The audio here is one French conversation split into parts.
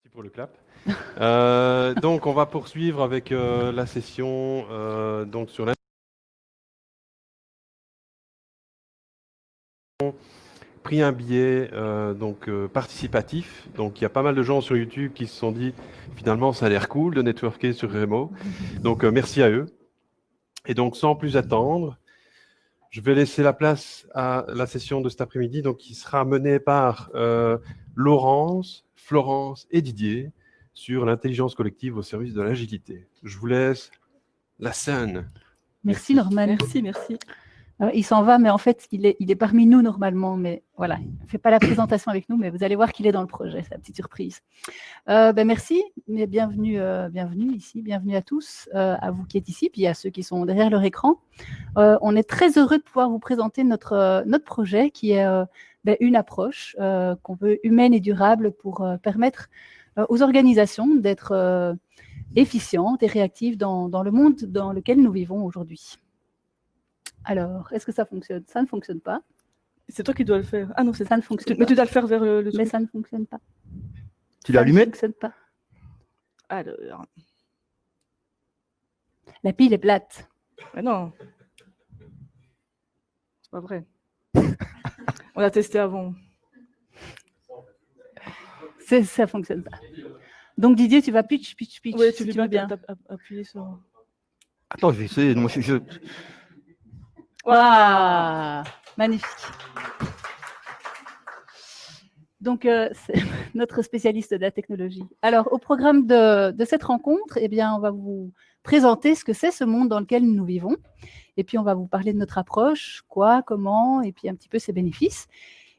Merci pour le clap. Donc, on va poursuivre avec la session donc sur pris un billet participatif. Donc, il y a pas mal de gens sur YouTube qui se sont dit finalement, ça a l'air cool de networker sur Remo. Donc, merci à eux. Et donc, sans plus attendre, je vais laisser la place à la session de cet après-midi, donc qui sera menée par Laurence, Florence et Didier sur l'intelligence collective au service de l'agilité. Je vous laisse la scène. Merci Norman. Merci. Il s'en va, mais en fait, il est parmi nous normalement. Mais voilà, il ne fait pas la présentation avec nous, mais vous allez voir qu'il est dans le projet, c'est la petite surprise. Merci, mais bienvenue ici, bienvenue à tous, à vous qui êtes ici, puis à ceux qui sont derrière leur écran. On est très heureux de pouvoir vous présenter notre projet qui est une approche qu'on veut humaine et durable pour permettre aux organisations d'être efficientes et réactives dans le monde dans lequel nous vivons aujourd'hui. Alors, est-ce que ça fonctionne? Ça ne fonctionne pas. C'est toi qui dois le faire. Ah non, ça ne fonctionne pas. Mais tu dois le faire vers le truc. Mais ça ne fonctionne pas. Tu l'as allumé? Ça ne fonctionne pas. Alors. La pile est plate. Mais non. C'est pas vrai. On a testé avant. Ça ne fonctionne pas. Donc Didier, tu vas pitch. Oui, tu vas bien appuyer sur... Attends, je vais essayer. Moi, Waouh, magnifique. Donc, c'est notre spécialiste de la technologie. Alors, au programme de cette rencontre, eh bien, on va vous présenter ce que c'est ce monde dans lequel nous vivons. Et puis, on va vous parler de notre approche, quoi, comment, et puis un petit peu ses bénéfices.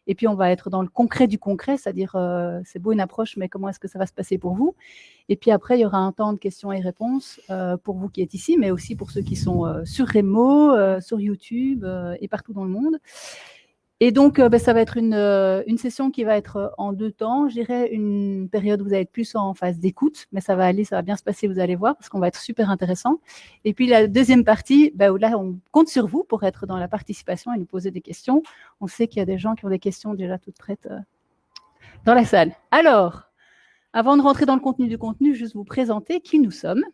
Et puis, on va être dans le concret du concret, c'est-à-dire, c'est beau une approche, mais comment est-ce que ça va se passer pour vous? Et puis après, il y aura un temps de questions et réponses pour vous qui êtes ici, mais aussi pour ceux qui sont sur Remo, sur YouTube et partout dans le monde. Et donc, ça va être une session qui va être en 2 temps. Je dirais une période où vous allez être plus en phase d'écoute, mais ça va aller, ça va bien se passer, vous allez voir, parce qu'on va être super intéressant. Et puis, la deuxième partie, où là, on compte sur vous pour être dans la participation et nous poser des questions. On sait qu'il y a des gens qui ont des questions déjà toutes prêtes dans la salle. Alors, avant de rentrer dans le contenu du contenu, juste vous présenter qui nous sommes.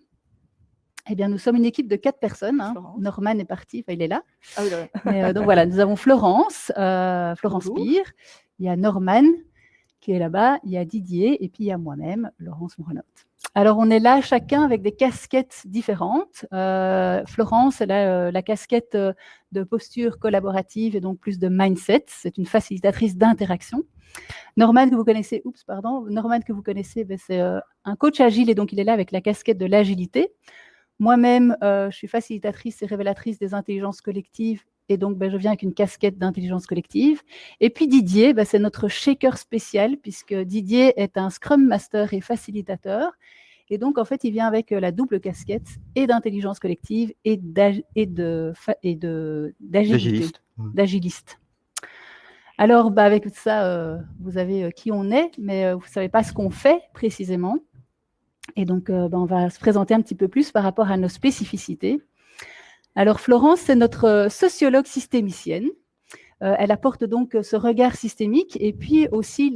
Eh bien, nous sommes une équipe de 4 personnes. Hein. Norman est parti, enfin, il est là. Ah oui, là. Mais, donc voilà, nous avons Florence Pire, il y a Norman qui est là-bas, il y a Didier et puis il y a moi-même, Laurence Mourenotte. Alors, on est là chacun avec des casquettes différentes. Florence, elle a la casquette de posture collaborative et donc plus de mindset. C'est une facilitatrice d'interaction. Norman que vous connaissez, c'est un coach agile et donc il est là avec la casquette de l'agilité. Moi-même, je suis facilitatrice et révélatrice des intelligences collectives et donc je viens avec une casquette d'intelligence collective. Et puis Didier, c'est notre shaker spécial puisque Didier est un Scrum Master et facilitateur. Et donc, en fait, il vient avec la double casquette et d'intelligence collective et d'agiliste. Alors, avec ça, vous avez qui on est, mais vous ne savez pas ce qu'on fait précisément. Et donc, on va se présenter un petit peu plus par rapport à nos spécificités. Alors, Florence, c'est notre sociologue systémicienne. Elle apporte donc ce regard systémique et puis aussi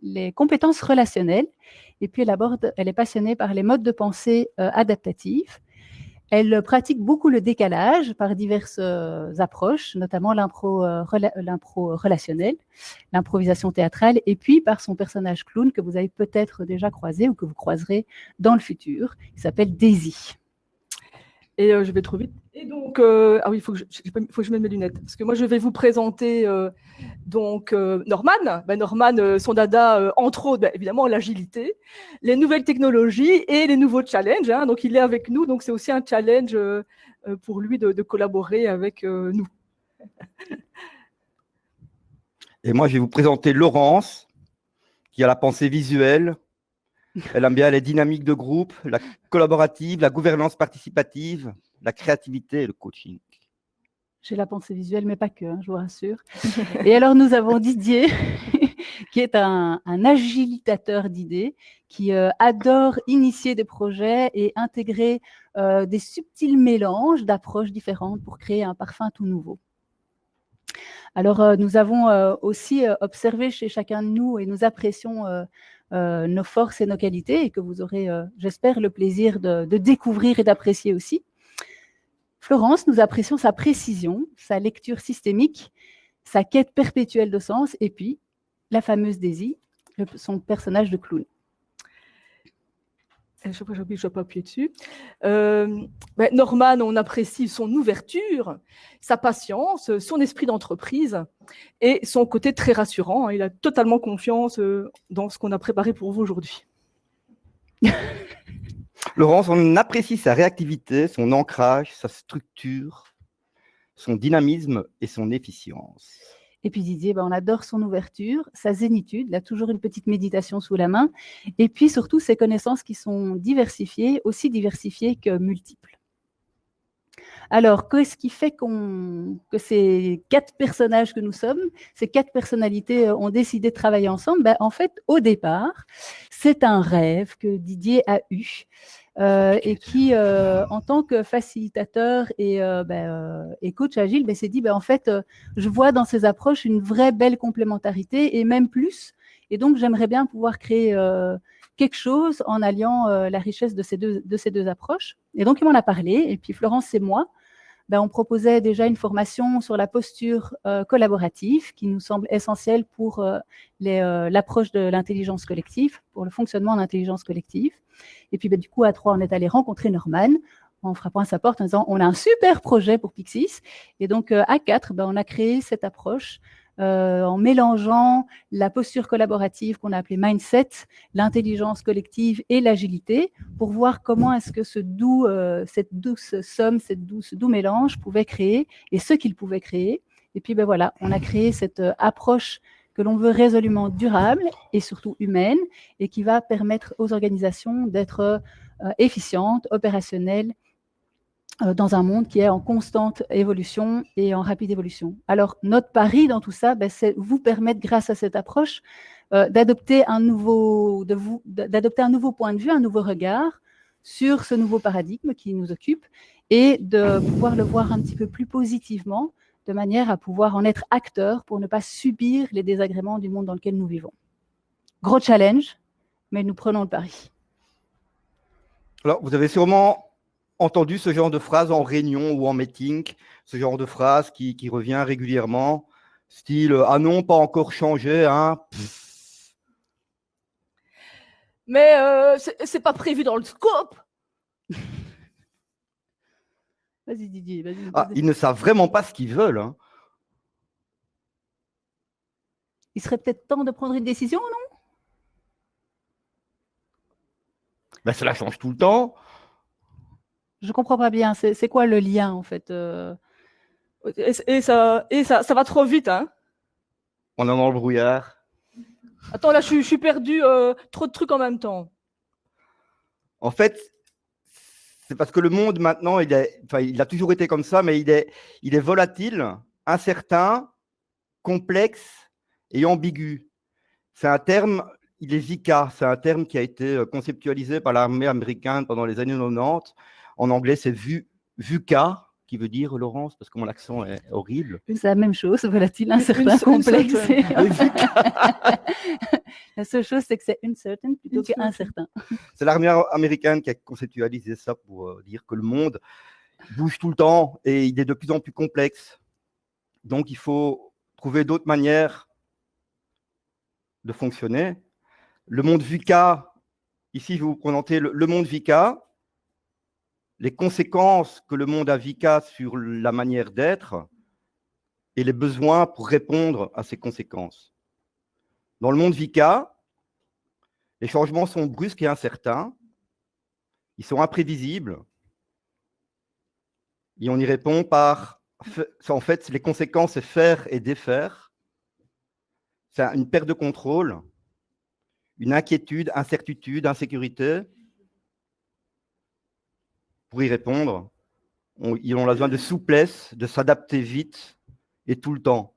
les compétences relationnelles. Et puis, elle est passionnée par les modes de pensée adaptatifs. Elle pratique beaucoup le décalage par diverses approches, notamment l'impro relationnelle, l'improvisation théâtrale, et puis par son personnage clown que vous avez peut-être déjà croisé ou que vous croiserez dans le futur. Il s'appelle Daisy. Et je vais trop vite. Et donc, ah oui, il faut que je mette mes lunettes. Parce que moi, je vais vous présenter Norman. Norman, son dada, entre autres, évidemment, l'agilité, les nouvelles technologies et les nouveaux challenges. Hein. Donc, il est avec nous. Donc, c'est aussi un challenge pour lui de collaborer avec nous. Et moi, je vais vous présenter Laurence, qui a la pensée visuelle. Elle aime bien les dynamiques de groupe, la collaborative, la gouvernance participative, la créativité et le coaching. J'ai la pensée visuelle, mais pas que, hein, je vous rassure. Et alors, nous avons Didier, qui est un agilitateur d'idées, qui adore initier des projets et intégrer des subtils mélanges d'approches différentes pour créer un parfum tout nouveau. Alors, nous avons aussi observé chez chacun de nous, et nous apprécions nos forces et nos qualités et que vous aurez, j'espère, le plaisir de découvrir et d'apprécier aussi. Florence, nous apprécions sa précision, sa lecture systémique, sa quête perpétuelle de sens et puis la fameuse Daisy, son personnage de clown. Je sais pas, j'oublie, je ne dois pas appuyer dessus. Norman, on apprécie son ouverture, sa patience, son esprit d'entreprise et son côté très rassurant. Il a totalement confiance dans ce qu'on a préparé pour vous aujourd'hui. Laurence, on apprécie sa réactivité, son ancrage, sa structure, son dynamisme et son efficience. Et puis Didier, on adore son ouverture, sa zénitude, il a toujours une petite méditation sous la main, et puis surtout ses connaissances qui sont diversifiées, aussi diversifiées que multiples. Alors, qu'est-ce qui fait que ces 4 personnages que nous sommes, ces 4 personnalités ont décidé de travailler ensemble? En fait, au départ, c'est un rêve que Didier a eu et qui, en tant que facilitateur et coach agile, s'est dit, en fait, je vois dans ces approches une vraie belle complémentarité et même plus. Et donc, j'aimerais bien pouvoir créer quelque chose en alliant la richesse de ces deux approches. Et donc, il m'en a parlé. Et puis, Florence et moi, on proposait déjà une formation sur la posture collaborative qui nous semble essentielle pour l'approche de l'intelligence collective, pour le fonctionnement en intelligence collective. Et puis, du coup, à 3, on est allé rencontrer Norman en frappant à sa porte en disant « on a un super projet pour Pixis ». Et donc, à 4, on a créé cette approche en mélangeant la posture collaborative qu'on a appelée mindset, l'intelligence collective et l'agilité, pour voir comment est-ce que cette douce somme, ce doux mélange pouvait créer, et ce qu'il pouvait créer. Et puis voilà, on a créé cette approche que l'on veut résolument durable et surtout humaine, et qui va permettre aux organisations d'être efficientes, opérationnelles, dans un monde qui est en constante évolution et en rapide évolution. Alors, notre pari dans tout ça, c'est vous permettre, grâce à cette approche, d'adopter un nouveau point de vue, un nouveau regard sur ce nouveau paradigme qui nous occupe et de pouvoir le voir un petit peu plus positivement, de manière à pouvoir en être acteur pour ne pas subir les désagréments du monde dans lequel nous vivons. Gros challenge, mais nous prenons le pari. Alors, vous avez sûrement entendu ce genre de phrase en réunion ou en meeting, ce genre de phrase qui revient régulièrement, style « Ah non, pas encore changé, hein ». Mais c'est pas prévu dans le scope. Vas-y Didier, vas-y. Ah, ils ne savent vraiment pas ce qu'ils veulent. Hein. Il serait peut-être temps de prendre une décision, non? Cela change tout le temps. Je comprends pas bien. C'est quoi le lien, en fait Et ça va trop vite, hein. On est dans le brouillard. Attends, là, je suis perdu. Trop de trucs en même temps. En fait, c'est parce que le monde, maintenant, il a toujours été comme ça, mais il est volatile, incertain, complexe et ambigu. C'est un terme, il est VUCA, c'est un terme qui a été conceptualisé par l'armée américaine pendant les années 90. En anglais, c'est VUCA, qui veut dire, Laurence, parce que mon accent est horrible. C'est la même chose, volatile, incertain, complexe. La seule chose, c'est que c'est uncertain plutôt qu'incertain. C'est l'armée américaine qui a conceptualisé ça pour dire que le monde bouge tout le temps et il est de plus en plus complexe. Donc, il faut trouver d'autres manières de fonctionner. Le monde VUCA, ici, je vais vous présenter le monde VUCA. Les conséquences que le monde a VUCA sur la manière d'être et les besoins pour répondre à ces conséquences. Dans le monde VUCA, les changements sont brusques et incertains, ils sont imprévisibles, et on y répond par, en fait, les conséquences, c'est faire et défaire, c'est une perte de contrôle, une inquiétude, incertitude, insécurité. Pour y répondre, ils ont besoin de souplesse, de s'adapter vite et tout le temps.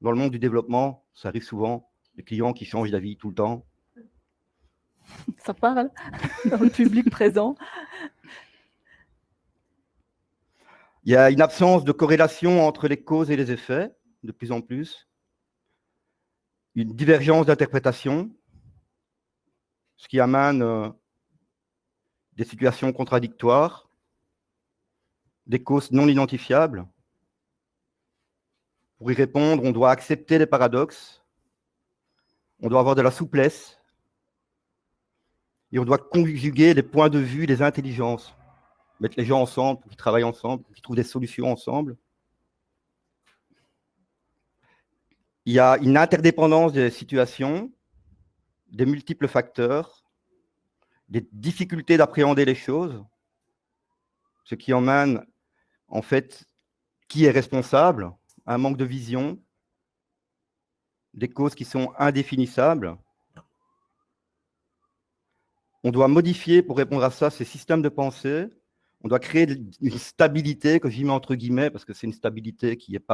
Dans le monde du développement, ça arrive souvent, les clients qui changent d'avis tout le temps. Ça parle dans le public présent. Il y a une absence de corrélation entre les causes et les effets, de plus en plus. Une divergence d'interprétation. ce qui amène des situations contradictoires, des causes non identifiables. Pour y répondre, on doit accepter les paradoxes, on doit avoir de la souplesse, et on doit conjuguer les points de vue, les intelligences, mettre les gens ensemble, pour qu'ils travaillent ensemble, pour qu'ils trouvent des solutions ensemble. Il y a une interdépendance des situations, des multiples facteurs, des difficultés d'appréhender les choses, ce qui emmène, en fait, qui est responsable, un manque de vision, des causes qui sont indéfinissables. On doit modifier, pour répondre à ça, ces systèmes de pensée. On doit créer une stabilité, que j'y mets entre guillemets, parce que c'est une stabilité qui est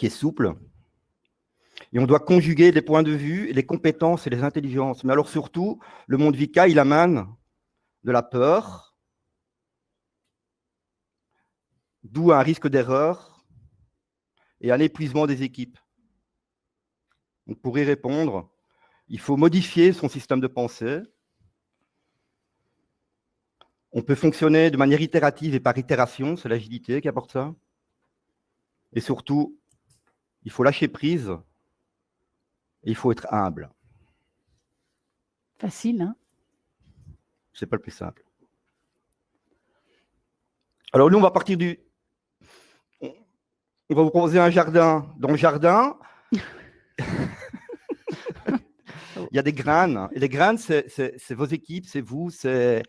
souple. Et on doit conjuguer les points de vue, les compétences et les intelligences. Mais alors surtout, le monde VICA, il amène de la peur, d'où un risque d'erreur et un épuisement des équipes. Donc pour y répondre, il faut modifier son système de pensée. On peut fonctionner de manière itérative et par itération, c'est l'agilité qui apporte ça. Et surtout, il faut lâcher prise et il faut être humble. Facile, hein? C'est pas le plus simple. Alors nous, on va partir du... On va vous proposer un jardin. Dans le jardin, il y a des graines. Et les graines, c'est vos équipes, c'est vous, c'est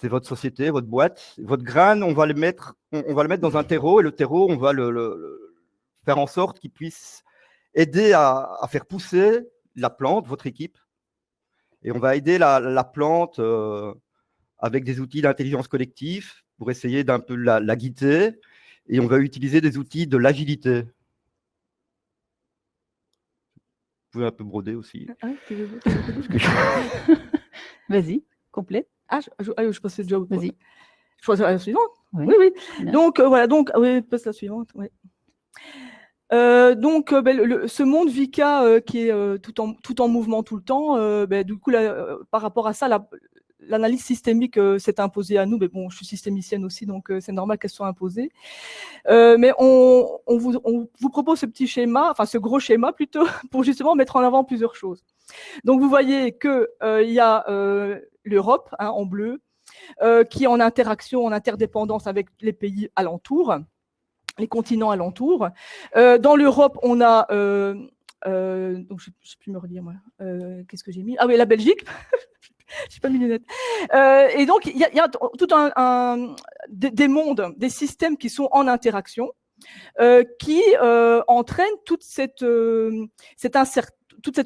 votre société, votre boîte. Votre graine, on va le mettre dans un terreau. Et le terreau, on va le faire en sorte qu'il puisse aider à faire pousser la plante, votre équipe. Et on va aider la plante avec des outils d'intelligence collective pour essayer d'un peu la guider. Et on va utiliser des outils de l'agilité. Vous pouvez un peu broder aussi. Vas-y, complète. Je passais déjà au... Vas-y. Je passe à la suivante. Oui. Oui. Bien. Donc, voilà. Donc, oui, passe la suivante. Oui. Ce monde VICA qui est tout en mouvement tout le temps, du coup, par rapport à ça, l'analyse systémique s'est imposée à nous. Mais bon, je suis systémicienne aussi, donc c'est normal qu'elle soit imposée. Mais on vous propose ce petit schéma, enfin ce gros schéma plutôt, pour justement mettre en avant plusieurs choses. Donc, vous voyez qu'il y a l'Europe, hein, en bleu, qui est en interaction, en interdépendance avec les pays alentours, les continents alentours. Dans l'Europe, on a... donc, je ne sais plus me relire, moi. Qu'est-ce que j'ai mis? Ah oui, la Belgique. Je n'ai pas mis les lunettes. Et donc, il y a tout des mondes, des systèmes qui sont en interaction, qui entraînent toute cette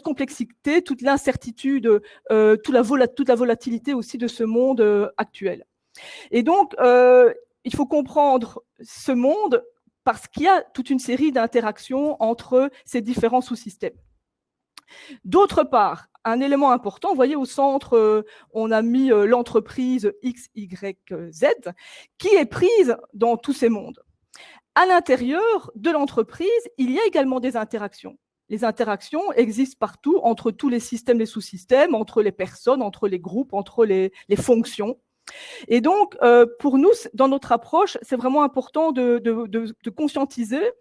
complexité, toute l'incertitude, toute la volatilité aussi de ce monde actuel. Et donc, il faut comprendre ce monde parce qu'il y a toute une série d'interactions entre ces différents sous-systèmes. D'autre part, un élément important, vous voyez au centre, on a mis l'entreprise X, Y, Z, qui est prise dans tous ces mondes. À l'intérieur de l'entreprise, il y a également des interactions. Les interactions existent partout, entre tous les systèmes, les sous-systèmes, entre les personnes, entre les groupes, entre les fonctions. Et donc, pour nous, dans notre approche, c'est vraiment important de conscientiser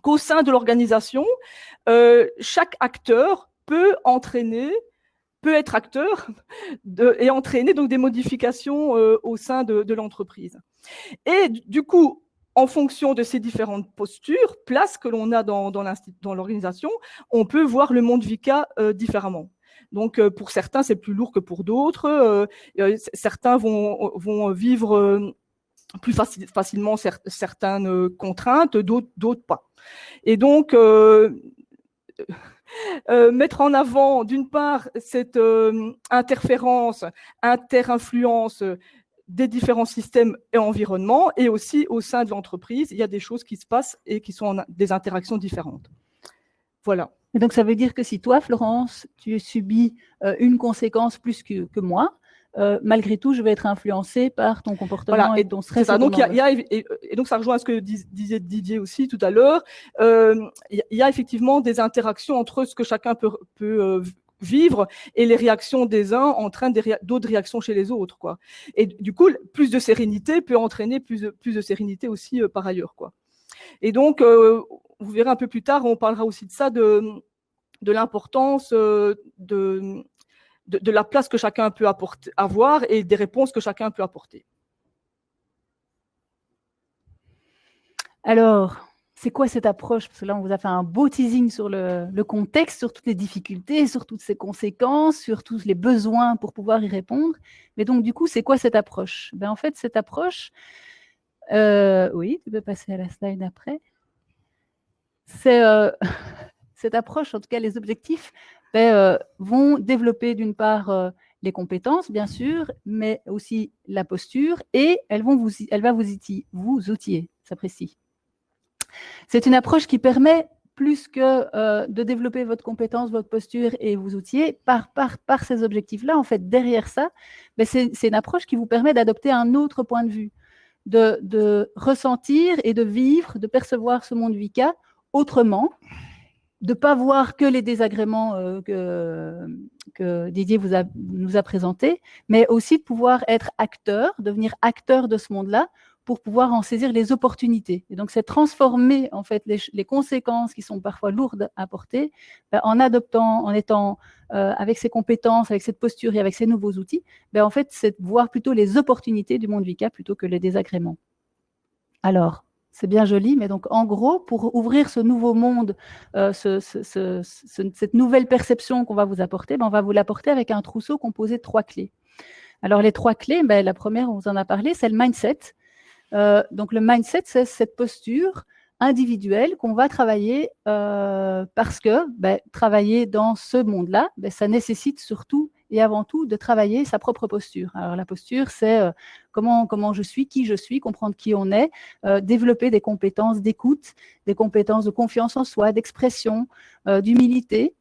qu'au sein de l'organisation, chaque acteur peut être acteur et entraîner donc des modifications au sein de l'entreprise. Et du coup, en fonction de ces différentes postures, places que l'on a dans l'organisation, on peut voir le monde VICA différemment. Donc, pour certains, c'est plus lourd que pour d'autres. Certains vont vivre plus facilement certaines contraintes, d'autres pas. Et donc, mettre en avant, d'une part, cette interférence, inter-influence des différents systèmes et environnements, et aussi au sein de l'entreprise, il y a des choses qui se passent et qui sont des interactions différentes. Voilà. Et donc, ça veut dire que si toi, Florence, tu subis une conséquence plus que moi, malgré tout, je vais être influencé par ton comportement Voilà, et ton stress. C'est ça. et ton Donc, il y envie. a, et donc, ça rejoint ce que disait Didier aussi tout à l'heure. Il y a effectivement des interactions entre ce que chacun peut vivre et les réactions des uns entraînent d'autres réactions chez les autres, quoi. Et du coup, plus de sérénité peut entraîner plus de sérénité aussi par ailleurs, quoi. Et donc, vous verrez un peu plus tard, on parlera aussi de ça, de l'importance de la place que chacun peut avoir et des réponses que chacun peut apporter. Alors, c'est quoi cette approche? Parce que là, on vous a fait un beau teasing sur le contexte, sur toutes les difficultés, sur toutes ses conséquences, sur tous les besoins pour pouvoir y répondre. Mais donc, du coup, c'est quoi cette approche? En fait, cette approche, oui, tu peux passer à la slide après. C'est cette approche, en tout cas, les objectifs vont développer d'une part les compétences, bien sûr, mais aussi la posture, et elle va vous outiller, ça précise. C'est une approche qui permet plus que de développer votre compétence, votre posture et vos outils par ces objectifs-là. En fait, derrière ça, c'est une approche qui vous permet d'adopter un autre point de vue, de ressentir et de vivre, de percevoir ce monde VICA autrement, de ne pas voir que les désagréments que Didier nous a présentés, mais aussi de pouvoir être acteur, devenir acteur de ce monde-là, pour pouvoir en saisir les opportunités. Et donc, c'est transformer en fait les conséquences qui sont parfois lourdes à porter, en adoptant, en étant avec ses compétences, avec cette posture et avec ces nouveaux outils, en fait, c'est voir plutôt les opportunités du monde VICA plutôt que les désagréments. Alors, c'est bien joli, mais donc en gros, pour ouvrir ce nouveau monde, cette nouvelle perception qu'on va vous apporter, on va vous l'apporter avec un trousseau composé de 3 clés. Alors, les 3 clés, la première, on vous en a parlé, c'est le mindset. Donc, le mindset, c'est cette posture individuelle qu'on va travailler parce que travailler dans ce monde-là, ça nécessite surtout et avant tout de travailler sa propre posture. Alors, la posture, c'est comment je suis, qui je suis, comprendre qui on est, développer des compétences d'écoute, des compétences de confiance en soi, d'expression, d'humilité,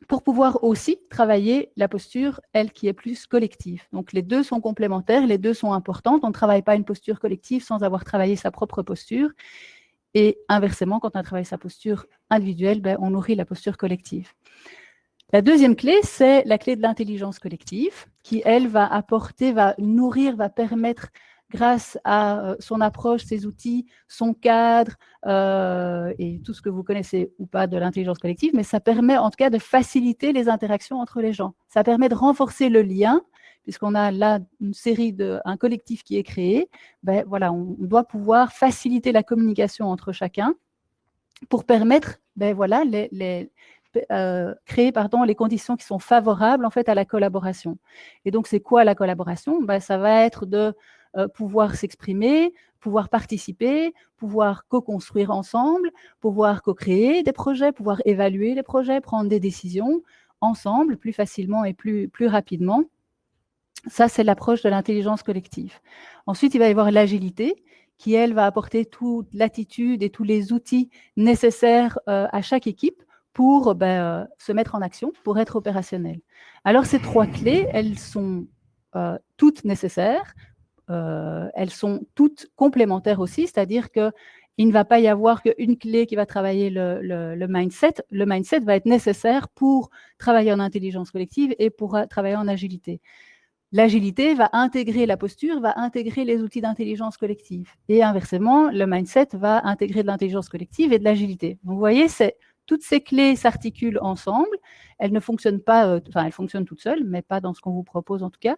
pour pouvoir aussi travailler la posture, elle, qui est plus collective. Donc, les deux sont complémentaires, les deux sont importantes. On ne travaille pas une posture collective sans avoir travaillé sa propre posture. Et inversement, quand on travaille sa posture individuelle, on nourrit la posture collective. La deuxième clé, c'est la clé de l'intelligence collective, qui, elle, va apporter, va nourrir, va permettre, grâce à son approche, ses outils, son cadre et tout ce que vous connaissez ou pas de l'intelligence collective, mais ça permet en tout cas de faciliter les interactions entre les gens. Ça permet de renforcer le lien, puisqu'on a là une série un collectif qui est créé. Voilà, on doit pouvoir faciliter la communication entre chacun pour permettre voilà, créer les conditions qui sont favorables en fait à la collaboration. Et donc, c'est quoi la collaboration? Ça va être de pouvoir s'exprimer, pouvoir participer, pouvoir co-construire ensemble, pouvoir co-créer des projets, pouvoir évaluer les projets, prendre des décisions ensemble plus facilement et plus rapidement. Ça, c'est l'approche de l'intelligence collective. Ensuite, il va y avoir l'agilité qui, elle, va apporter toute l'attitude et tous les outils nécessaires à chaque équipe pour se mettre en action, pour être opérationnel. Alors, ces 3 clés, elles sont toutes nécessaires, elles sont toutes complémentaires aussi, c'est-à-dire qu'il ne va pas y avoir qu'une clé qui va travailler le mindset. Le mindset va être nécessaire pour travailler en intelligence collective et pour travailler en agilité. L'agilité va intégrer la posture, va intégrer les outils d'intelligence collective. Et inversement, le mindset va intégrer de l'intelligence collective et de l'agilité. Vous voyez, toutes ces clés s'articulent ensemble. Elles ne fonctionnent pas, elles fonctionnent toutes seules, mais pas dans ce qu'on vous propose en tout cas.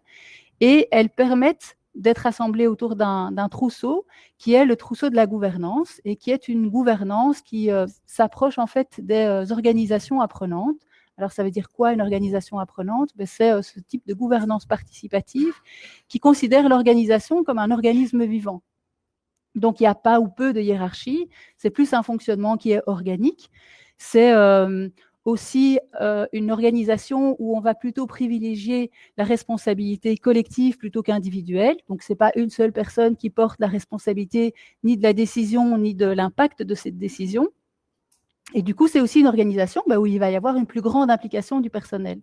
Et elles permettent d'être assemblées autour d'un trousseau qui est le trousseau de la gouvernance et qui est une gouvernance qui s'approche en fait des organisations apprenantes. Alors, ça veut dire quoi une organisation apprenante? C'est ce type de gouvernance participative qui considère l'organisation comme un organisme vivant. Donc, il n'y a pas ou peu de hiérarchie, c'est plus un fonctionnement qui est organique. C'est aussi une organisation où on va plutôt privilégier la responsabilité collective plutôt qu'individuelle. Donc, ce n'est pas une seule personne qui porte la responsabilité ni de la décision ni de l'impact de cette décision. Et du coup, c'est aussi une organisation où il va y avoir une plus grande implication du personnel.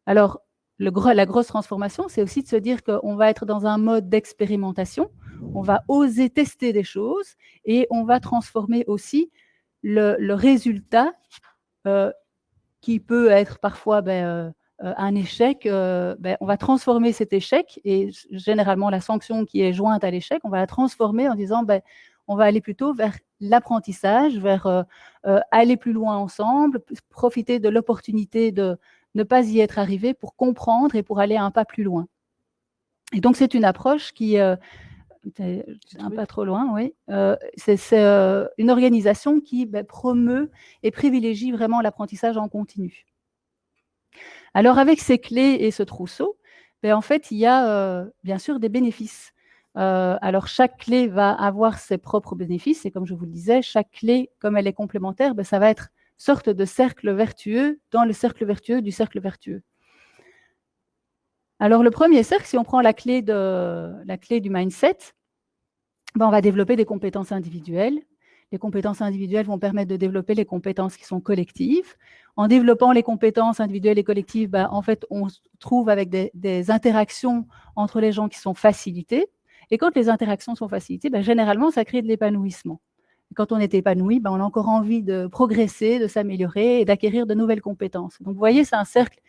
Alors, la grosse transformation, c'est aussi de se dire qu'on va être dans un mode d'expérimentation, on va oser tester des choses et on va transformer aussi le résultat qui peut être parfois un échec. On va transformer cet échec et généralement la sanction qui est jointe à l'échec, on va la transformer en disant on va aller plutôt vers l'apprentissage, vers aller plus loin ensemble, profiter de l'opportunité de ne pas y être arrivé pour comprendre et pour aller un pas plus loin. Et donc, c'est une approche qui, un pas trop loin, oui, c'est une organisation qui promeut et privilégie vraiment l'apprentissage en continu. Alors, avec ces clés et ce trousseau, en fait, il y a bien sûr des bénéfices. Alors, chaque clé va avoir ses propres bénéfices et comme je vous le disais, chaque clé, comme elle est complémentaire, ça va être sorte de cercle vertueux dans le cercle vertueux du cercle vertueux. Alors, le premier cercle, si on prend la clé du mindset, on va développer des compétences individuelles. Les compétences individuelles vont permettre de développer les compétences qui sont collectives. En développant les compétences individuelles et collectives, en fait, on se trouve avec des interactions entre les gens qui sont facilitées. Et quand les interactions sont facilitées, généralement, ça crée de l'épanouissement. Quand on est épanoui, on a encore envie de progresser, de s'améliorer et d'acquérir de nouvelles compétences. Donc, vous voyez, c'est un cercle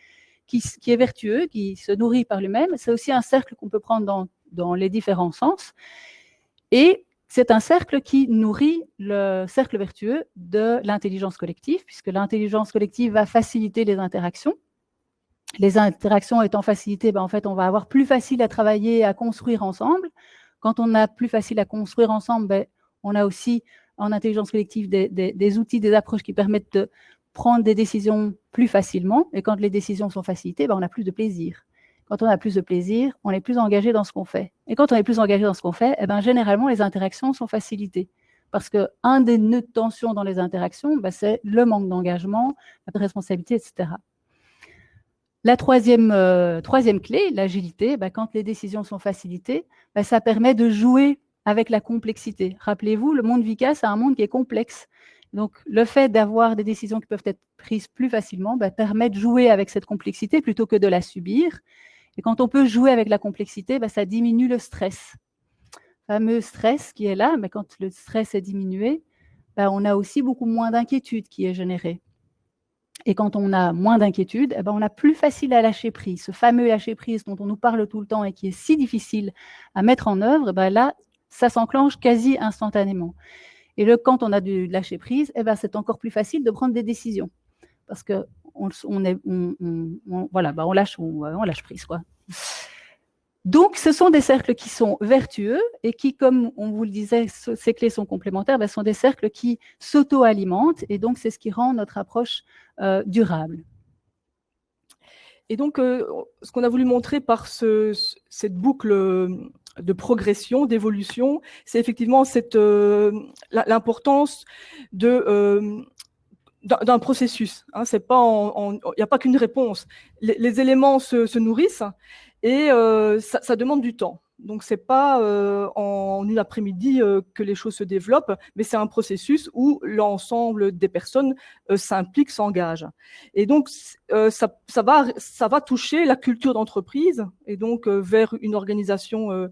qui est vertueux, qui se nourrit par lui-même. C'est aussi un cercle qu'on peut prendre dans les différents sens. Et c'est un cercle qui nourrit le cercle vertueux de l'intelligence collective, puisque l'intelligence collective va faciliter les interactions. Les interactions étant facilitées, en fait, on va avoir plus facile à travailler, à construire ensemble. Quand on a plus facile à construire ensemble, on a aussi en intelligence collective des outils, des approches qui permettent de prendre des décisions plus facilement. Et quand les décisions sont facilitées, on a plus de plaisir. Quand on a plus de plaisir, on est plus engagé dans ce qu'on fait. Et quand on est plus engagé dans ce qu'on fait, généralement, les interactions sont facilitées. Parce qu'un des nœuds de tension dans les interactions, c'est le manque d'engagement, la responsabilité, etc. La troisième clé, l'agilité, quand les décisions sont facilitées, ça permet de jouer avec la complexité. Rappelez-vous, le monde VICA, c'est un monde qui est complexe. Donc, le fait d'avoir des décisions qui peuvent être prises plus facilement permet de jouer avec cette complexité plutôt que de la subir. Et quand on peut jouer avec la complexité, ça diminue le stress. Le fameux stress qui est là, mais quand le stress est diminué, on a aussi beaucoup moins d'inquiétude qui est générée. Et quand on a moins d'inquiétude, on a plus facile à lâcher prise. Ce fameux lâcher prise dont on nous parle tout le temps et qui est si difficile à mettre en œuvre, là, ça s'enclenche quasi instantanément. Et quand on a du lâcher prise, c'est encore plus facile de prendre des décisions. Parce qu'on lâche prise, quoi. Donc, ce sont des cercles qui sont vertueux et qui, comme on vous le disait, ces clés sont complémentaires, sont des cercles qui s'auto-alimentent et donc c'est ce qui rend notre approche durable. Et donc, ce qu'on a voulu montrer par cette boucle de progression, d'évolution, c'est effectivement l'importance d'un processus. Hein, il n'y a pas qu'une réponse. Les éléments se nourrissent et ça demande du temps. Donc, ce n'est pas en une après-midi que les choses se développent, mais c'est un processus où l'ensemble des personnes s'impliquent, s'engagent. Et donc, ça va toucher la culture d'entreprise et donc vers une organisation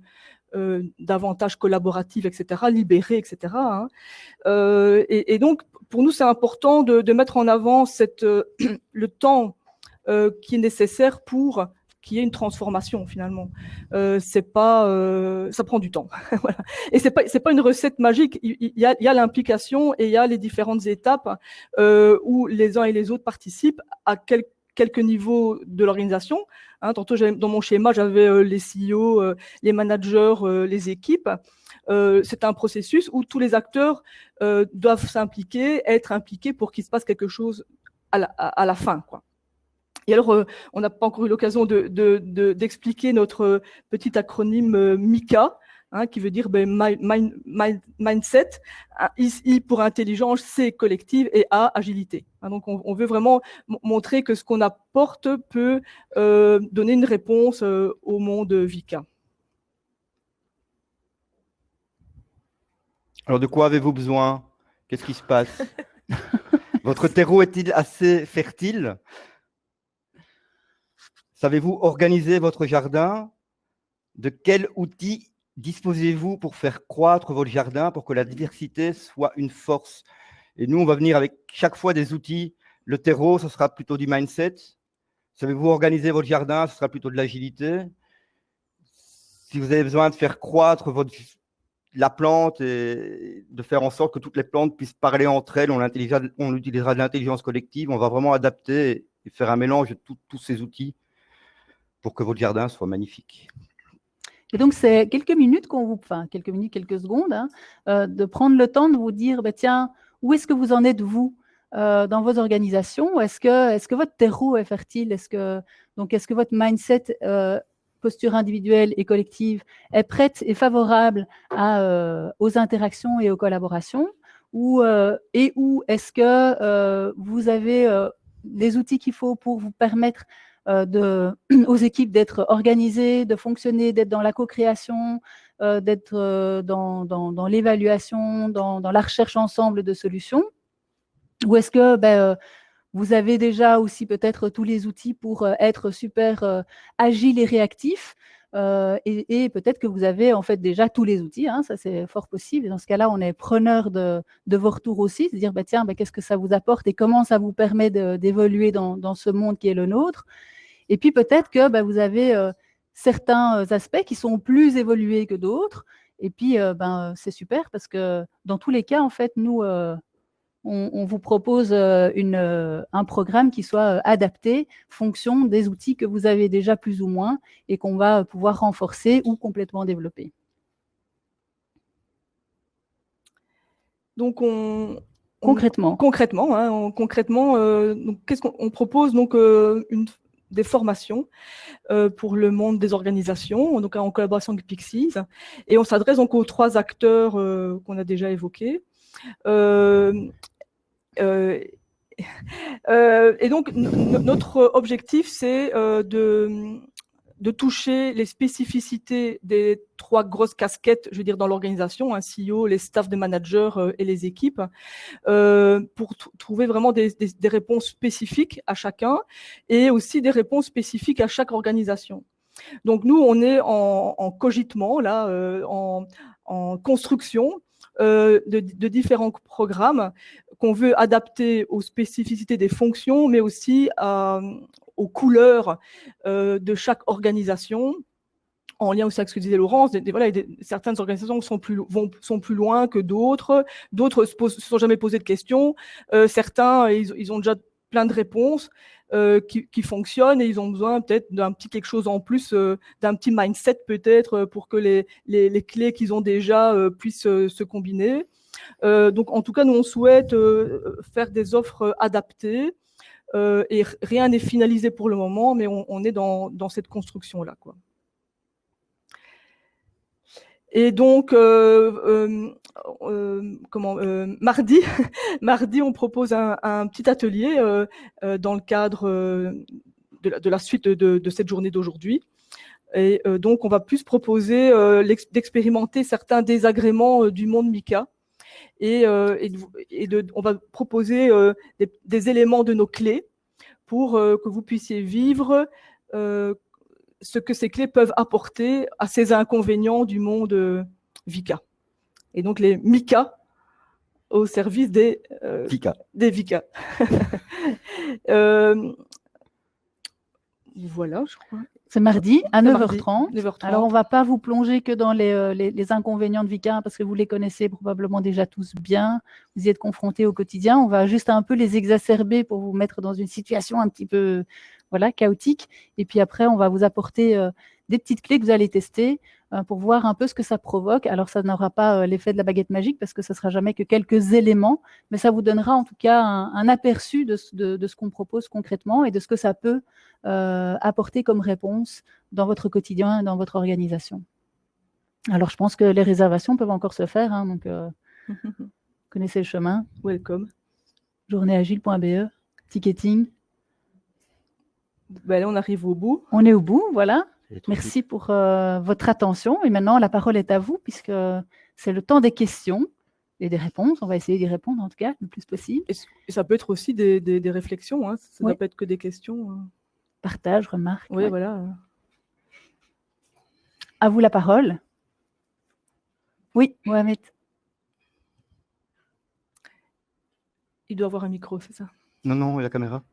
davantage collaborative, etc., libérée, etc. Hein. Et donc, pour nous, c'est important de mettre en avant le temps qui est nécessaire pour qu'il y ait une transformation finalement. Ça prend du temps. Voilà. Et c'est pas une recette magique. Il y a l'implication et il y a les différentes étapes où les uns et les autres participent à quelques niveaux de l'organisation. Hein, tantôt, dans mon schéma, j'avais les CEO, les managers, les équipes. C'est un processus où tous les acteurs doivent être impliqués pour qu'il se passe quelque chose à la fin, quoi. Et alors, on n'a pas encore eu l'occasion d'expliquer notre petit acronyme MICA, hein, qui veut dire mindset, I pour intelligence, C collective et A agilité. Hein, donc, on veut vraiment montrer que ce qu'on apporte peut donner une réponse au monde VICA. Alors, de quoi avez-vous besoin? Qu'est-ce qui se passe? Votre terreau est-il assez fertile? Savez-vous organiser votre jardin? De quels outils disposez-vous pour faire croître votre jardin, pour que la diversité soit une force? Et nous, on va venir avec chaque fois des outils. Le terreau, ce sera plutôt du mindset. Savez-vous organiser votre jardin? Ce sera plutôt de l'agilité. Si vous avez besoin de faire croître la plante et de faire en sorte que toutes les plantes puissent parler entre elles, on utilisera de l'intelligence collective. On va vraiment adapter et faire un mélange de tous ces outils pour que votre jardin soit magnifique. Et donc, c'est quelques minutes quelques minutes, quelques secondes, hein, de prendre le temps de vous dire, bah, tiens, où est-ce que vous en êtes, vous, dans vos organisations? Est-ce que votre terreau est fertile? Est-ce que votre mindset, posture individuelle et collective, est prête et favorable aux interactions et aux collaborations? Ou est-ce que vous avez les outils qu'il faut pour vous permettre aux équipes d'être organisées, de fonctionner, d'être dans la co-création, d'être dans l'évaluation, dans la recherche ensemble de solutions? Ou est-ce que vous avez déjà aussi peut-être tous les outils pour être super agile et réactif, et peut-être que vous avez en fait déjà tous les outils, hein, ça c'est fort possible. Dans ce cas-là, on est preneur de vos retours aussi, de dire tiens, qu'est-ce que ça vous apporte et comment ça vous permet d'évoluer dans ce monde qui est le nôtre. Et puis peut-être que vous avez certains aspects qui sont plus évolués que d'autres. Et puis c'est super parce que dans tous les cas, en fait, nous, on vous propose un programme qui soit adapté fonction des outils que vous avez déjà plus ou moins et qu'on va pouvoir renforcer ou complètement développer. Donc, concrètement, donc, qu'est-ce qu'on propose? Donc, des formations pour le monde des organisations, donc en collaboration avec Pixies. Et on s'adresse donc aux 3 acteurs qu'on a déjà évoqués. Et donc, notre objectif, c'est de toucher les spécificités des 3 grosses casquettes, je veux dire, dans l'organisation, un CEO, les staffs de managers et les équipes, pour trouver vraiment des réponses spécifiques à chacun et aussi des réponses spécifiques à chaque organisation. Donc, nous, on est en cogitement, là, en construction de différents programmes qu'on veut adapter aux spécificités des fonctions, mais aussi aux couleurs de chaque organisation, en lien aussi avec ce que disait Laurence. Certaines organisations sont plus loin que d'autres se sont jamais posé de questions, certains, ils ont déjà plein de réponses qui fonctionnent et ils ont besoin peut-être d'un petit quelque chose en plus, d'un petit mindset peut-être pour que les clés qu'ils ont déjà puissent se combiner. Donc, en tout cas, nous, on souhaite faire des offres adaptées et rien n'est finalisé pour le moment, mais on est dans cette construction-là, quoi. Et donc, mardi, on propose un petit atelier dans le cadre de la suite de cette journée d'aujourd'hui. Et donc, on va plus proposer d'expérimenter certains désagréments du monde MICA. On va proposer des éléments de nos clés pour que vous puissiez vivre ce que ces clés peuvent apporter à ces inconvénients du monde VICA. Et donc les MICA au service des VICA. Voilà, je crois. C'est mardi à 9h30. 9h30. Alors, on ne va pas vous plonger que dans les inconvénients de VICA parce que vous les connaissez probablement déjà tous bien. Vous y êtes confrontés au quotidien. On va juste un peu les exacerber pour vous mettre dans une situation un petit peu chaotique. Et puis après, on va vous apporter des petites clés que vous allez tester pour voir un peu ce que ça provoque. Alors, ça n'aura pas l'effet de la baguette magique parce que ça ne sera jamais que quelques éléments, mais ça vous donnera en tout cas un aperçu de ce qu'on propose concrètement et de ce que ça peut apporter comme réponse dans votre quotidien et dans votre organisation. Alors, je pense que les réservations peuvent encore se faire, hein, donc vous connaissez le chemin. Welcome. Journéeagile.be, ticketing. Ben là, on arrive au bout. On est au bout, voilà. Merci pour votre attention. Et maintenant, la parole est à vous, puisque c'est le temps des questions et des réponses. On va essayer d'y répondre, en tout cas, le plus possible. Et ça peut être aussi des réflexions. Hein. Ça ne doit pas être que des questions. Partage, remarque. Oui, Ouais. voilà. À vous la parole. Oui, Mohamed. Il doit avoir un micro, c'est ça. Non, la caméra.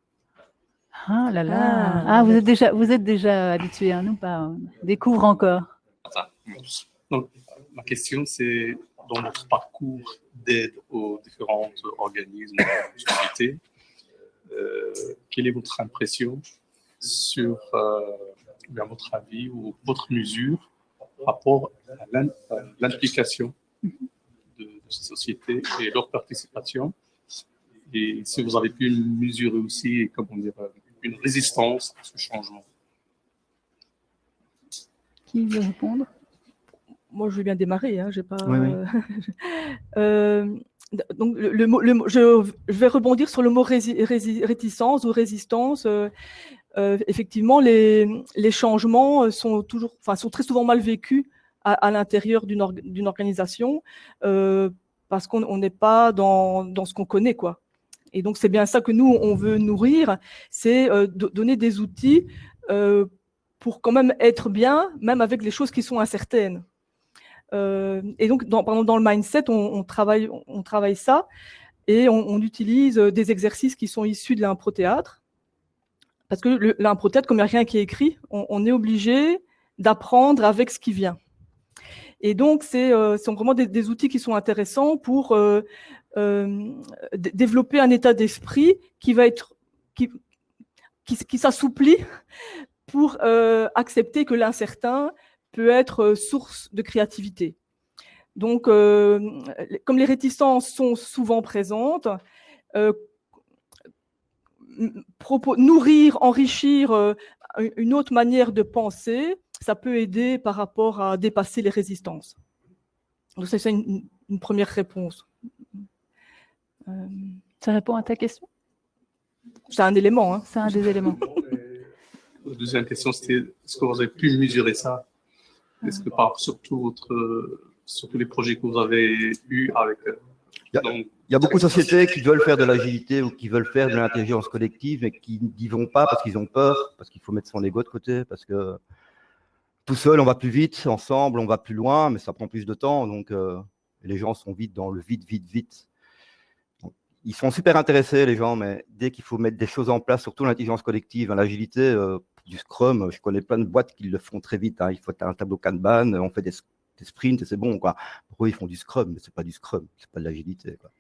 Ah là là. Ah, Ah, vous êtes déjà habitué, hein, nous pas. On découvre encore. Donc, ma question, c'est dans votre parcours d'aide aux différents organismes et sociétés, quelle est votre impression sur, à votre avis ou votre mesure par rapport à l'implication de ces sociétés et leur participation? Et si vous avez pu mesurer aussi, comment dire, une résistance à ce changement? Qui veut répondre? Moi, je vais bien démarrer. Hein, j'ai pas. Oui. Donc, je vais rebondir sur le mot réticence ou résistance. Effectivement, les changements sont très souvent mal vécus à l'intérieur d'une organisation parce qu'on n'est pas dans ce qu'on connaît, quoi. Et donc, c'est bien ça que nous, on veut nourrir, c'est donner des outils pour quand même être bien, même avec les choses qui sont incertaines. Et donc, dans le mindset, on travaille ça et on utilise des exercices qui sont issus de l'improthéâtre. Parce que l'improthéâtre, comme il n'y a rien qui est écrit, on est obligé d'apprendre avec ce qui vient. Et donc, c'est vraiment des outils qui sont intéressants pour développer un état d'esprit qui s'assouplit pour accepter que l'incertain peut être source de créativité. Donc, comme les réticences sont souvent présentes, nourrir, enrichir une autre manière de penser, ça peut aider par rapport à dépasser les résistances. Donc, c'est une première réponse. Ça répond à ta question? C'est un élément. Hein. C'est un des éléments. La deuxième question, c'était est-ce que vous avez pu mesurer ça? Est-ce que sur tous les projets que vous avez eus avec... Il y a beaucoup de sociétés qui veulent faire de l'agilité ou qui veulent faire de l'intelligence collective mais qui n'y vont pas parce qu'ils ont peur, parce qu'il faut mettre son ego de côté, parce que tout seul, on va plus vite, ensemble, on va plus loin, mais ça prend plus de temps. Donc, les gens sont vite dans le vite. Donc, ils sont super intéressés, les gens, mais dès qu'il faut mettre des choses en place, surtout l'intelligence collective, l'agilité, du Scrum, je connais plein de boîtes qui le font très vite. Hein. Il faut un tableau Kanban, on fait des sprints et c'est bon, quoi. Pour eux, ils font du Scrum, mais c'est pas du Scrum, c'est pas de l'agilité, quoi.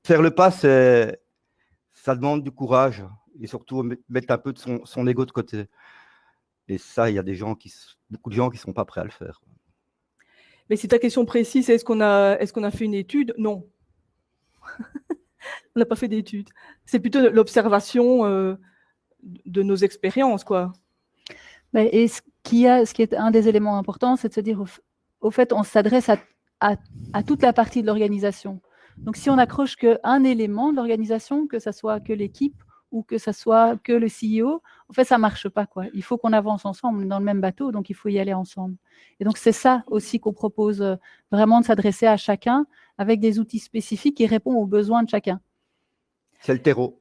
Faire le pas, ça demande du courage et surtout mettre un peu de son ego de côté. Et ça, il y a beaucoup de gens qui ne sont pas prêts à le faire. Mais si ta question précise, est-ce qu'on a fait une étude? Non. On n'a pas fait d'étude. C'est plutôt l'observation de nos expériences, quoi. Et ce qui est un des éléments importants, c'est de se dire, au fait, on s'adresse à toute la partie de l'organisation. Donc, si on accroche qu'un élément de l'organisation, que ce soit que l'équipe ou que ce soit que le CEO, en fait, ça ne marche pas, quoi. Il faut qu'on avance ensemble dans le même bateau, donc il faut y aller ensemble. Et donc, c'est ça aussi qu'on propose, vraiment de s'adresser à chacun avec des outils spécifiques qui répondent aux besoins de chacun. C'est le terreau.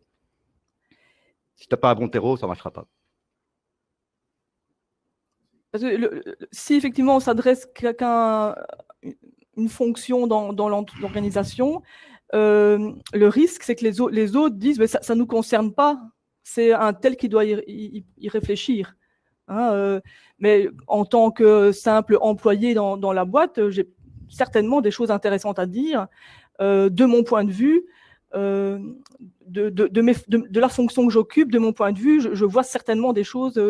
Si tu n'as pas un bon terreau, ça ne marchera pas. Parce que si effectivement on s'adresse à une fonction dans l'organisation, le risque, c'est que les autres disent mais ça ne nous concerne pas, c'est un tel qui doit y réfléchir. Hein, mais en tant que simple employé dans la boîte, j'ai certainement des choses intéressantes à dire de mon point de vue. De la fonction que j'occupe, de mon point de vue, je vois certainement des choses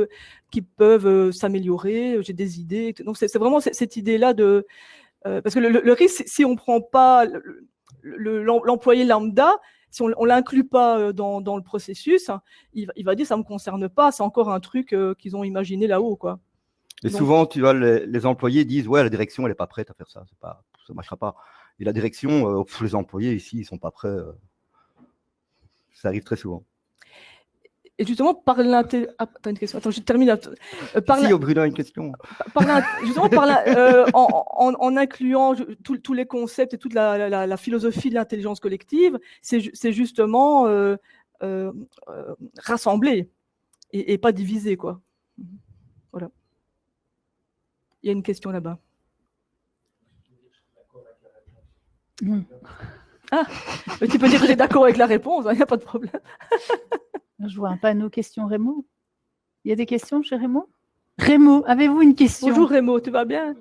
qui peuvent s'améliorer, j'ai des idées. Donc, c'est vraiment cette idée-là de... parce que le risque, si on ne prend pas l'employé lambda, si on ne l'inclut pas dans le processus, il va dire « ça ne me concerne pas, c'est encore un truc qu'ils ont imaginé là-haut. » quoi. Et donc, souvent, tu vois, les employés disent « ouais, la direction, elle n'est pas prête à faire ça, ça ne marchera pas ». Et la direction, les employés ici, ils ne sont pas prêts. Ça arrive très souvent. Et justement, par l'intelligence... Attends, une question. Attends, je termine. Bruno a une question. Justement, en incluant tous les concepts et toute la philosophie de l'intelligence collective, c'est justement rassembler. et pas divisé, quoi. Voilà. Il y a une question là-bas. Ah, mais tu peux dire que tu es d'accord avec la réponse, il n'y a pas de problème. Je vois un panneau questions Rémo. Il y a des questions chez Rémo? Rémo, avez-vous une question? Bonjour Rémo, tu vas bien?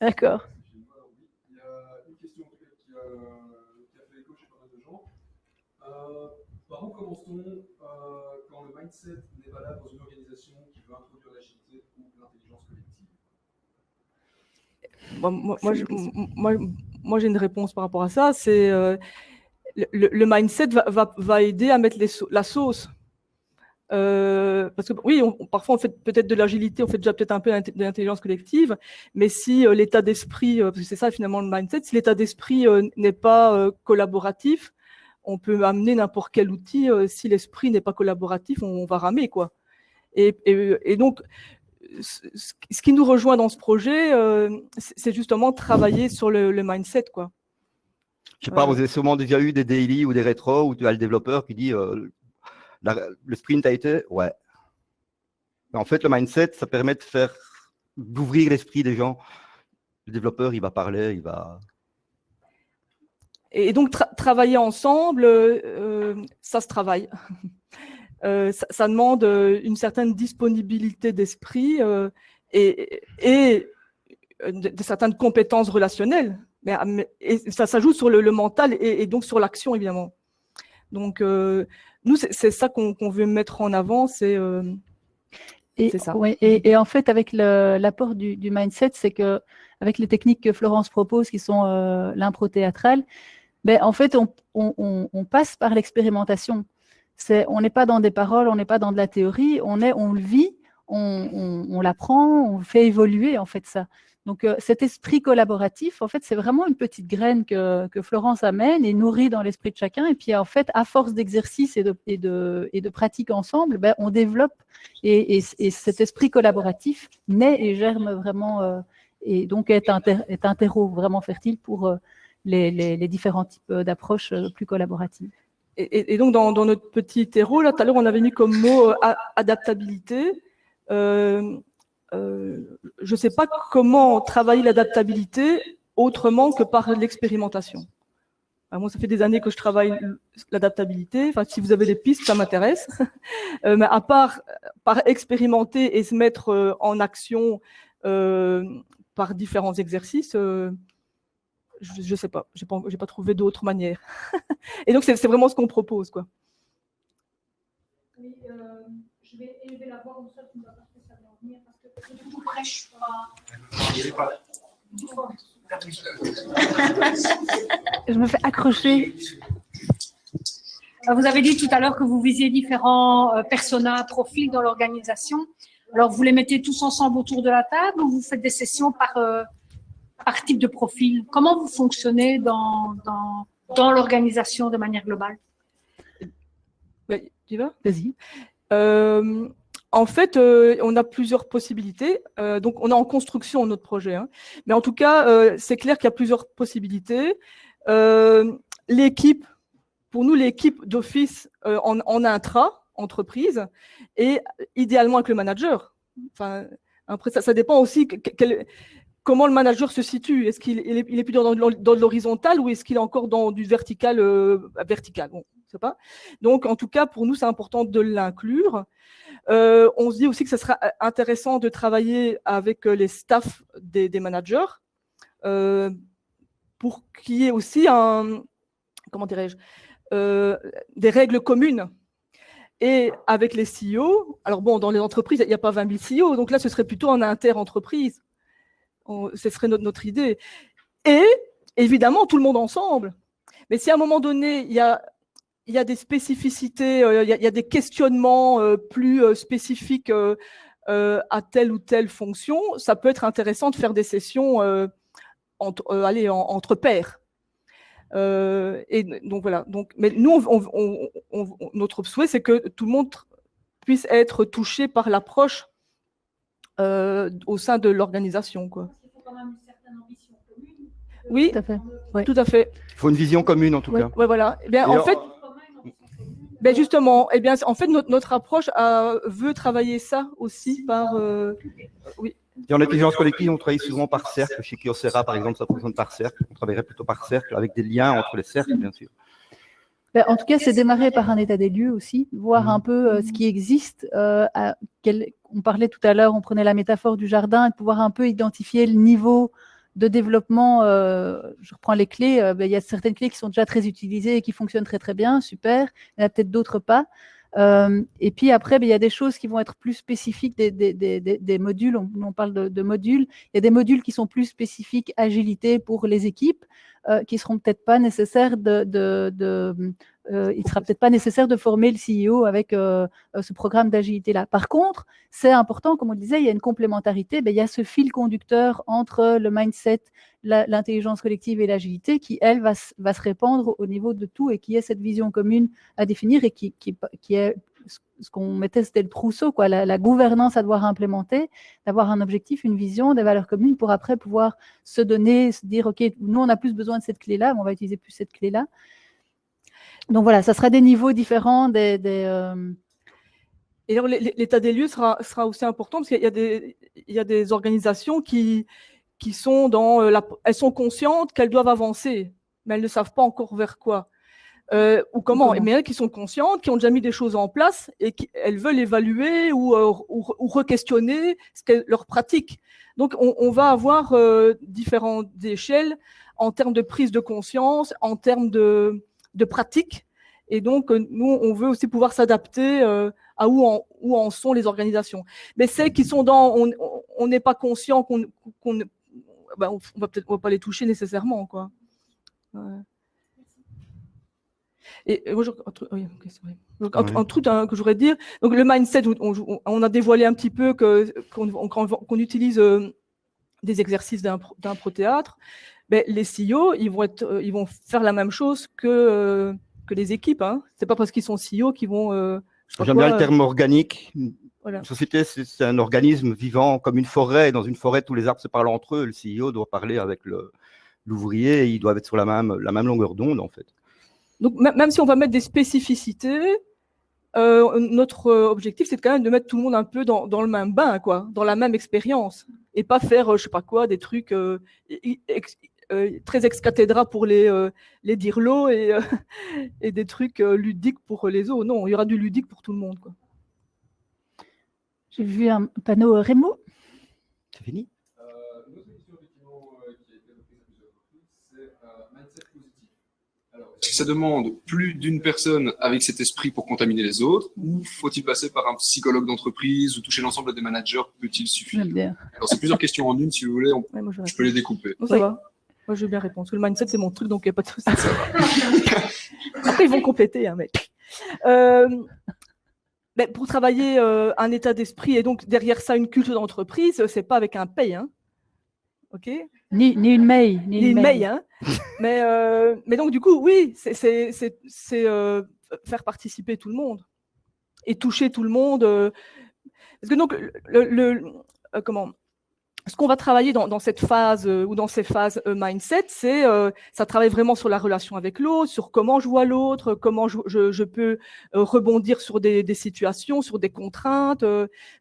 D'accord. Il y a une question qui a fait écho chez pas mal de gens. Par où commence-t-on quand le mindset n'est pas là dans une organisation qui veut introduire l'agilité ou l'intelligence collective? Moi, j'ai une réponse par rapport à ça. C'est le mindset va aider à mettre la sauce. Parce que oui, parfois on fait peut-être de l'agilité, on fait déjà peut-être un peu de l'intelligence collective, mais si l'état d'esprit, parce que c'est ça finalement le mindset, si l'état d'esprit n'est pas collaboratif, on peut amener n'importe quel outil, si l'esprit n'est pas collaboratif, on va ramer, quoi. Et donc, ce qui nous rejoint dans ce projet, c'est justement travailler sur le mindset, quoi. Je sais pas, vous avez sûrement déjà eu des daily ou des rétros où tu as le développeur qui dit le sprint a été, ouais. Mais en fait, le mindset, ça permet d'ouvrir l'esprit des gens. Le développeur, il va parler, il va. Et donc, travailler ensemble, ça se travaille. Ça demande une certaine disponibilité d'esprit et de certaines compétences relationnelles. Et ça s'ajoute sur le mental et donc sur l'action, évidemment. Donc, nous, c'est ça qu'on veut mettre en avant, c'est ça. Ouais, et en fait, avec l'apport du mindset, c'est que avec les techniques que Florence propose, qui sont l'impro théâtrale, ben, en fait, on passe par l'expérimentation. On n'est pas dans des paroles, on n'est pas dans de la théorie, on le vit, on l'apprend, on fait évoluer en fait ça. Donc cet esprit collaboratif, en fait, c'est vraiment une petite graine que Florence amène et nourrit dans l'esprit de chacun. Et puis en fait, à force d'exercice et de pratique ensemble, ben, on développe et cet esprit collaboratif naît et germe vraiment et donc est un terreau vraiment fertile pour les différents types d'approches plus collaboratives. Et donc, dans notre petit terreau, là, tout à l'heure, on avait mis comme mot adaptabilité. Je ne sais pas comment travailler l'adaptabilité autrement que par l'expérimentation. Moi, ça fait des années que je travaille l'adaptabilité. Enfin, si vous avez des pistes, ça m'intéresse. Mais à part par expérimenter et se mettre en action par différents exercices, je ne sais pas. J'ai pas trouvé d'autre manière. Et donc, c'est vraiment ce qu'on propose, quoi. Oui, je vais élever la voix comme ça, tu ne vas pas spécialement venir parce que je ne vous prêche pas. Je me fais accrocher. Vous avez dit tout à l'heure que vous visiez différents personas, profils dans l'organisation. Alors, vous les mettez tous ensemble autour de la table ou vous faites des sessions par type de profil? Comment vous fonctionnez dans l'organisation de manière globale? Tu vas? Vas-y. En fait, on a plusieurs possibilités. Donc, on est en construction notre projet. Hein. Mais en tout cas, c'est clair qu'il y a plusieurs possibilités. L'équipe, pour nous, l'équipe d'office en intra-entreprise et idéalement avec le manager. Enfin, après, ça dépend aussi comment le manager se situe. Est-ce qu'il est plus dans l'horizontal ou est-ce qu'il est encore dans du vertical vertical? Bon, je sais pas. Donc, en tout cas, pour nous, c'est important de l'inclure. On se dit aussi que ce sera intéressant de travailler avec les staffs des managers pour qu'il y ait aussi comment dirais-je, des règles communes. Et avec les CEO, alors bon, dans les entreprises, il n'y a pas 20 000 CEO, donc là, ce serait plutôt en inter-entreprise. Ce serait notre idée. Et évidemment, tout le monde ensemble. Mais si à un moment donné, il y a des spécificités, il y a des questionnements plus spécifiques à telle ou telle fonction, ça peut être intéressant de faire des sessions entre pairs. Et donc voilà. Donc, mais nous, notre souhait, c'est que tout le monde puisse être touché par l'approche au sein de l'organisation, quoi. Il faut quand même une certaine ambition commune. Oui, Tout à fait. Ouais. tout à fait. Il faut une vision commune, en tout cas. Ouais, voilà. Eh bien, Et en fait, Ben justement, eh bien, en fait, notre approche veut travailler ça aussi par. Oui. Et en intelligence collective, on travaille souvent par cercle. Chez Kyocera, par exemple, ça fonctionne par cercle. On travaillerait plutôt par cercle, avec des liens entre les cercles, bien sûr. Ben, en tout cas, c'est démarrer par un état des lieux aussi, voir un peu ce qui existe. On parlait tout à l'heure, on prenait la métaphore du jardin, et de pouvoir un peu identifier le niveau de développement. Je reprends les clés. Ben, il y a certaines clés qui sont déjà très utilisées et qui fonctionnent très très bien, super. Il y en a peut-être d'autres pas. Et puis après, ben, il y a des choses qui vont être plus spécifiques, des modules. On parle de modules. Il y a des modules qui sont plus spécifiques agilité pour les équipes, qui seront peut-être pas nécessaires il sera peut-être pas nécessaire de former le CEO avec ce programme d'agilité-là. Par contre, c'est important, comme on disait, il y a une complémentarité. Ben, il y a ce fil conducteur entre le mindset, l'intelligence collective et l'agilité qui, elle, va se répandre au niveau de tout et qui est cette vision commune à définir et qui est ce qu'on mettait, c'était le trousseau, quoi, la gouvernance à devoir implémenter, d'avoir un objectif, une vision, des valeurs communes pour après pouvoir se donner, se dire, OK, nous, on a plus besoin de cette clé-là, mais on va utiliser plus cette clé-là. Donc voilà, ça sera des niveaux différents. Et alors, l'état des lieux sera aussi important parce qu'il y a des organisations qui sont elles sont conscientes qu'elles doivent avancer, mais elles ne savent pas encore vers quoi. Ou comment. Mais elles qui sont conscientes, qui ont déjà mis des choses en place et elles veulent évaluer ou re-questionner leur pratique. Donc, on va avoir différentes échelles en termes de prise de conscience, en termes de pratique. Et donc, nous, on veut aussi pouvoir s'adapter à où en sont les organisations. Mais celles qui sont on n'est pas conscient on va pas les toucher nécessairement, quoi. Ouais. Et moi, un truc que je voudrais dire, donc le mindset, on a dévoilé un petit peu qu'on utilise des exercices d'impro-théâtre. Ben, les CEO, ils vont faire la même chose que les équipes. Hein. C'est pas parce qu'ils sont CEO qu'ils vont. J'aime bien le terme organique. Voilà. Une société, c'est un organisme vivant comme une forêt. Dans une forêt, tous les arbres se parlent entre eux. Le CEO doit parler avec l'ouvrier et ils doivent être sur la même longueur d'onde, en fait. Donc, même si on va mettre des spécificités, notre objectif, c'est quand même de mettre tout le monde un peu dans le même bain, quoi, dans la même expérience, et pas faire, je sais pas quoi, des trucs très ex-cathédra pour les dirlots et des trucs ludiques pour les autres. Non, il y aura du ludique pour tout le monde, quoi. J'ai vu un panneau Rémo. C'est fini? Une autre question, effectivement, qui a été reprise à plusieurs reprises, c'est mindset positif. Alors, est-ce que ça demande plus d'une personne avec cet esprit pour contaminer les autres, ou faut-il passer par un psychologue d'entreprise ou toucher l'ensemble des managers, peut-il suffire? Alors, c'est plusieurs questions en une, si vous voulez, je peux les découper. Non, ça va. Moi, je vais bien répondre. Parce que le mindset, c'est mon truc, donc il n'y a pas de souci. Après, ils vont compléter, hein, mec. Mais pour travailler un état d'esprit et donc derrière ça une culture d'entreprise, c'est pas avec un paye, hein. Ok. Ni une mail, ni une mail, hein. mais donc du coup, oui, c'est faire participer tout le monde et toucher tout le monde. Parce que donc comment? Ce qu'on va travailler dans cette phase ou dans ces phases mindset, c'est ça travaille vraiment sur la relation avec l'autre, sur comment je vois l'autre, comment je peux rebondir sur des situations, sur des contraintes.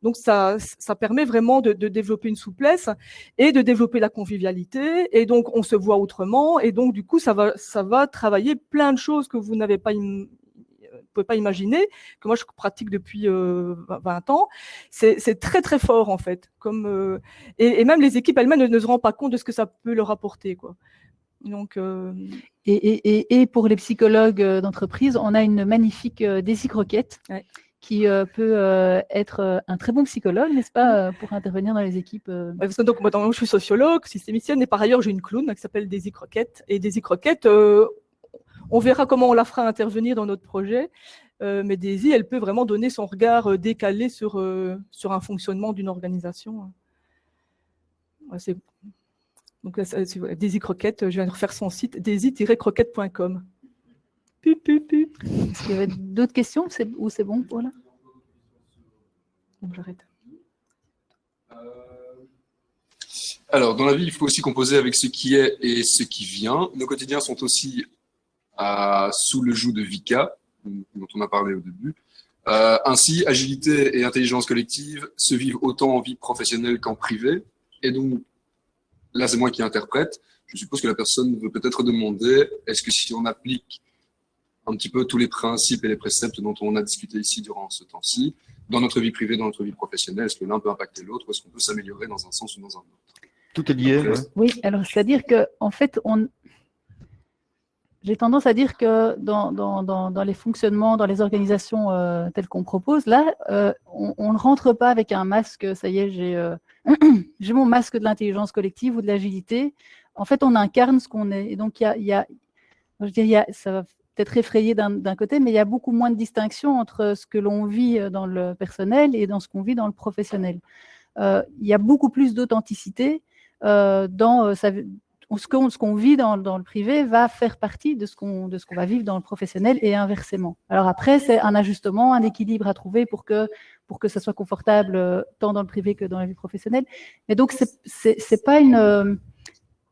Donc ça permet vraiment de développer une souplesse et de développer la convivialité. Et donc on se voit autrement. Et donc du coup ça va travailler plein de choses que vous n'avez pas pouvez pas imaginer, que moi je pratique depuis 20 ans, c'est très très fort en fait. Et même les équipes elles-mêmes ne se rendent pas compte de ce que ça peut leur apporter, quoi. Donc, et pour les psychologues d'entreprise, on a une magnifique Daisy Croquette, ouais, qui peut être un très bon psychologue, n'est-ce pas, pour intervenir dans les équipes. Parce que donc moi je suis sociologue, systémicienne, et par ailleurs j'ai une clown qui s'appelle Daisy Croquette. Et Daisy Croquette, on verra comment on la fera intervenir dans notre projet, mais Daisy, elle peut vraiment donner son regard décalé sur un fonctionnement d'une organisation. Ouais, donc Daisy Croquette, je viens de refaire son site, daisy-croquette.com. Est-ce qu'il y avait d'autres questions ou c'est bon pour là? Bon, j'arrête. Alors, dans la vie, il faut aussi composer avec ce qui est et ce qui vient. Nos quotidiens sont aussi sous le joug de VICA, dont on a parlé au début. Ainsi, agilité et intelligence collective se vivent autant en vie professionnelle qu'en privé. Et donc, là, c'est moi qui interprète. Je suppose que la personne veut peut-être demander, est-ce que si on applique un petit peu tous les principes et les préceptes dont on a discuté ici durant ce temps-ci, dans notre vie privée, dans notre vie professionnelle, est-ce que l'un peut impacter l'autre ou est-ce qu'on peut s'améliorer dans un sens ou dans un autre? Tout est lié. Après, Ouais. Oui, alors c'est-à-dire que en fait, j'ai tendance à dire que dans les fonctionnements, dans les organisations telles qu'on propose, là, on ne rentre pas avec un masque, ça y est, j'ai mon masque de l'intelligence collective ou de l'agilité. En fait, on incarne ce qu'on est. Et donc, je dirais, ça va peut-être effrayé d'un côté, mais il y a beaucoup moins de distinction entre ce que l'on vit dans le personnel et dans ce qu'on vit dans le professionnel. Il y a beaucoup plus d'authenticité dans ce qu'on vit dans le privé va faire partie de ce qu'on va vivre dans le professionnel et inversement. Alors après, c'est un ajustement, un équilibre à trouver pour que ça soit confortable tant dans le privé que dans la vie professionnelle. Mais donc, c'est pas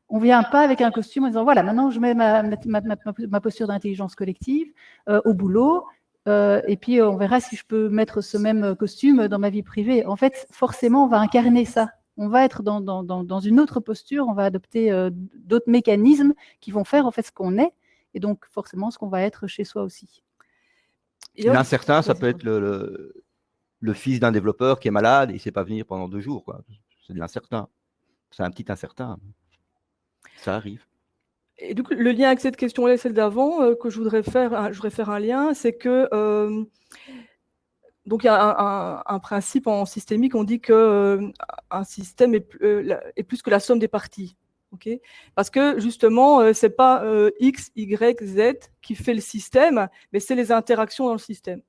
on vient pas avec un costume en disant voilà, maintenant je mets ma posture d'intelligence collective au boulot et puis on verra si je peux mettre ce même costume dans ma vie privée. En fait, forcément, on va incarner ça. On va être dans une autre posture, on va adopter d'autres mécanismes qui vont faire en fait ce qu'on est et donc forcément ce qu'on va être chez soi aussi. L'incertain, ça peut être le fils d'un développeur qui est malade et il ne sait pas venir pendant 2 jours, quoi. C'est de l'incertain. C'est un petit incertain. Ça arrive. Et du coup, le lien avec cette question-là et celle d'avant, que je voudrais faire un lien, c'est que donc il y a un principe en systémique, on dit que un système est plus que la somme des parties. Okay, parce que justement, c'est pas X, Y, Z qui fait le système, mais c'est les interactions dans le système.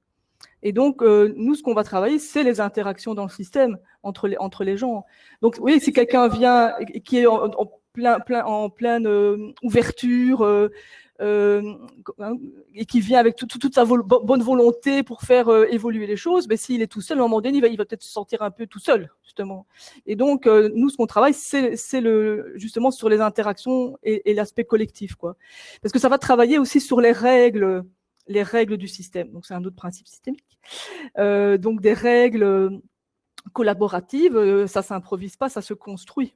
Et donc, nous, ce qu'on va travailler, c'est les interactions dans le système entre les gens. Donc, oui, si quelqu'un vient et qui est en pleine ouverture et qui vient avec toute sa bonne volonté pour faire évoluer les choses, mais s'il est tout seul, à un moment donné, il va peut-être se sentir un peu tout seul, justement. Et donc, nous, ce qu'on travaille, c'est justement sur les interactions et l'aspect collectif, quoi. Parce que ça va travailler aussi sur les règles du système. Donc, c'est un autre principe systémique. Donc, des règles collaboratives, ça s'improvise pas, ça se construit.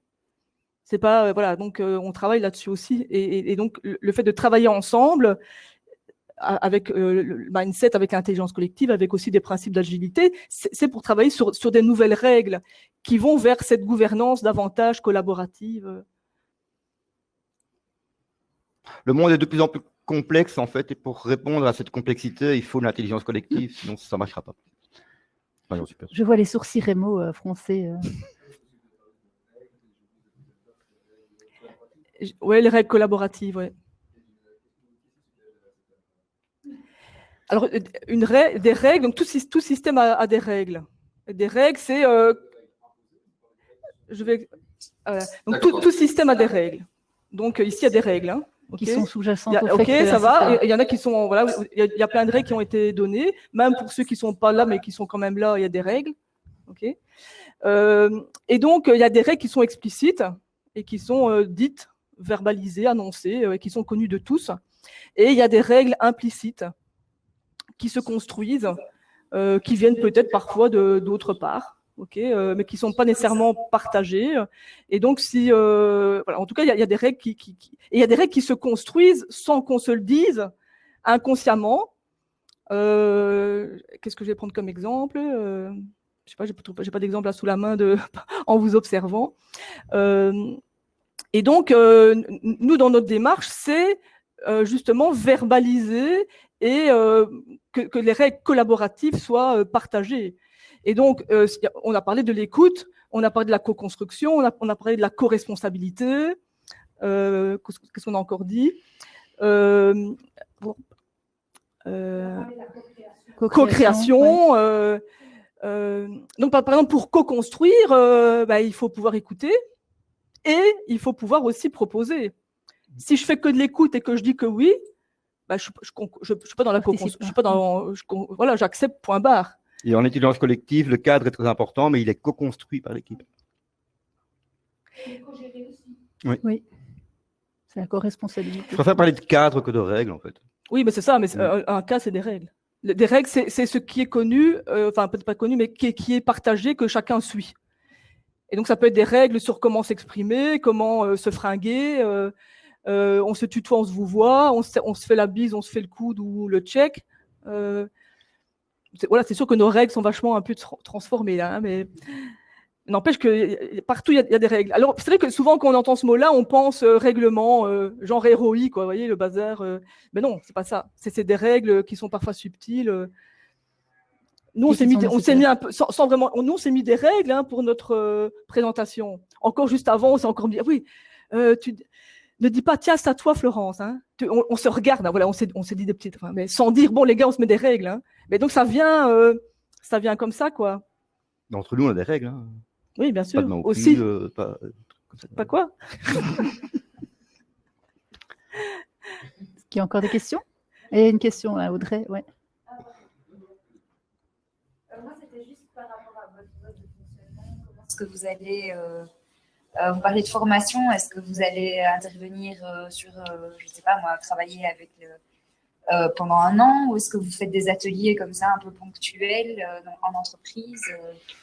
C'est pas voilà, donc on travaille là-dessus aussi, et donc le fait de travailler ensemble avec le mindset, avec l'intelligence collective, avec aussi des principes d'agilité, c'est pour travailler sur des nouvelles règles qui vont vers cette gouvernance davantage collaborative. Le monde est de plus en plus complexe en fait, et pour répondre à cette complexité, il faut l'intelligence collective, sinon ça ne marchera pas. Enfin, je vois les sourcils Rémo français. Oui, les règles collaboratives, oui. Alors, des règles, donc tout système a des règles. Des règles, c'est... donc, tout système a des règles. Donc, ici, il y a des règles. Hein. Qui sont sous-jacentes au fait que ça va. Il y en a qui sont... Voilà, il y a plein de règles qui ont été données. Même pour ceux qui ne sont pas là, mais qui sont quand même là, il y a des règles. Okay. Et donc, il y a des règles qui sont explicites et qui sont dites, verbalisées, annoncées, qui sont connues de tous. Et il y a des règles implicites qui se construisent, qui viennent peut-être parfois d'autre part, mais qui ne sont pas nécessairement partagées. Et donc, voilà, en tout cas, il y a des règles et il y a des règles qui se construisent sans qu'on se le dise, inconsciemment. Qu'est-ce que je vais prendre comme exemple ? Je ne sais pas, j'ai pas d'exemple là sous la main en vous observant. Et donc, nous, dans notre démarche, c'est justement verbaliser et que les règles collaboratives soient partagées. Et donc, on a parlé de l'écoute, on a parlé de la co-construction, on a parlé de la co-responsabilité. Qu'est-ce qu'on a encore dit ? Co-création. Donc, par exemple, pour co-construire, il faut pouvoir écouter. Et il faut pouvoir aussi proposer. Si je fais que de l'écoute et que je dis que oui, je ne suis pas dans la co-construction. Voilà, j'accepte, point barre. Et en intelligence collective, le cadre est très important, mais il est co-construit par l'équipe. Oui. C'est la co-responsabilité. Je préfère parler de cadre que de règles, en fait. Oui, mais c'est ça. Mais un cas, c'est des règles. des règles, c'est ce qui est connu, enfin peut-être pas connu, mais qui est partagé, que chacun suit. Et donc ça peut être des règles sur comment s'exprimer, comment se fringuer, on se tutoie, on se vouvoie, on se fait la bise, on se fait le coude ou le check. Voilà, c'est sûr que nos règles sont vachement un peu transformées là, hein, mais n'empêche que partout il y a des règles. Alors c'est vrai que souvent quand on entend ce mot-là, on pense règlement, genre héroïque, quoi, vous voyez, le bazar. Mais non, c'est pas ça. C'est des règles qui sont parfois subtiles. Nous, on s'est mis un peu, sans vraiment, nous, on s'est mis des règles hein, pour notre présentation. Encore juste avant, on s'est encore dit, oui, tu ne dis pas, tiens, c'est à toi, Florence. Hein. On se regarde, hein, voilà, on s'est dit des petites, enfin, mais sans dire, bon, les gars, on se met des règles. Hein. Mais donc, ça vient comme ça, quoi. Entre nous, on a des règles. Hein. Oui, bien sûr. Pas de main au aussi. cul, pas quoi. Est-ce qu'il y a encore des questions? Et une question, là, Audrey, ouais. Moi, c'était juste par rapport à votre mode de fonctionnement. Comment est-ce que vous allez, vous parlez de formation, est-ce que vous allez intervenir sur, je ne sais pas moi, travailler avec pendant un an, ou est-ce que vous faites des ateliers comme ça, un peu ponctuels en entreprise?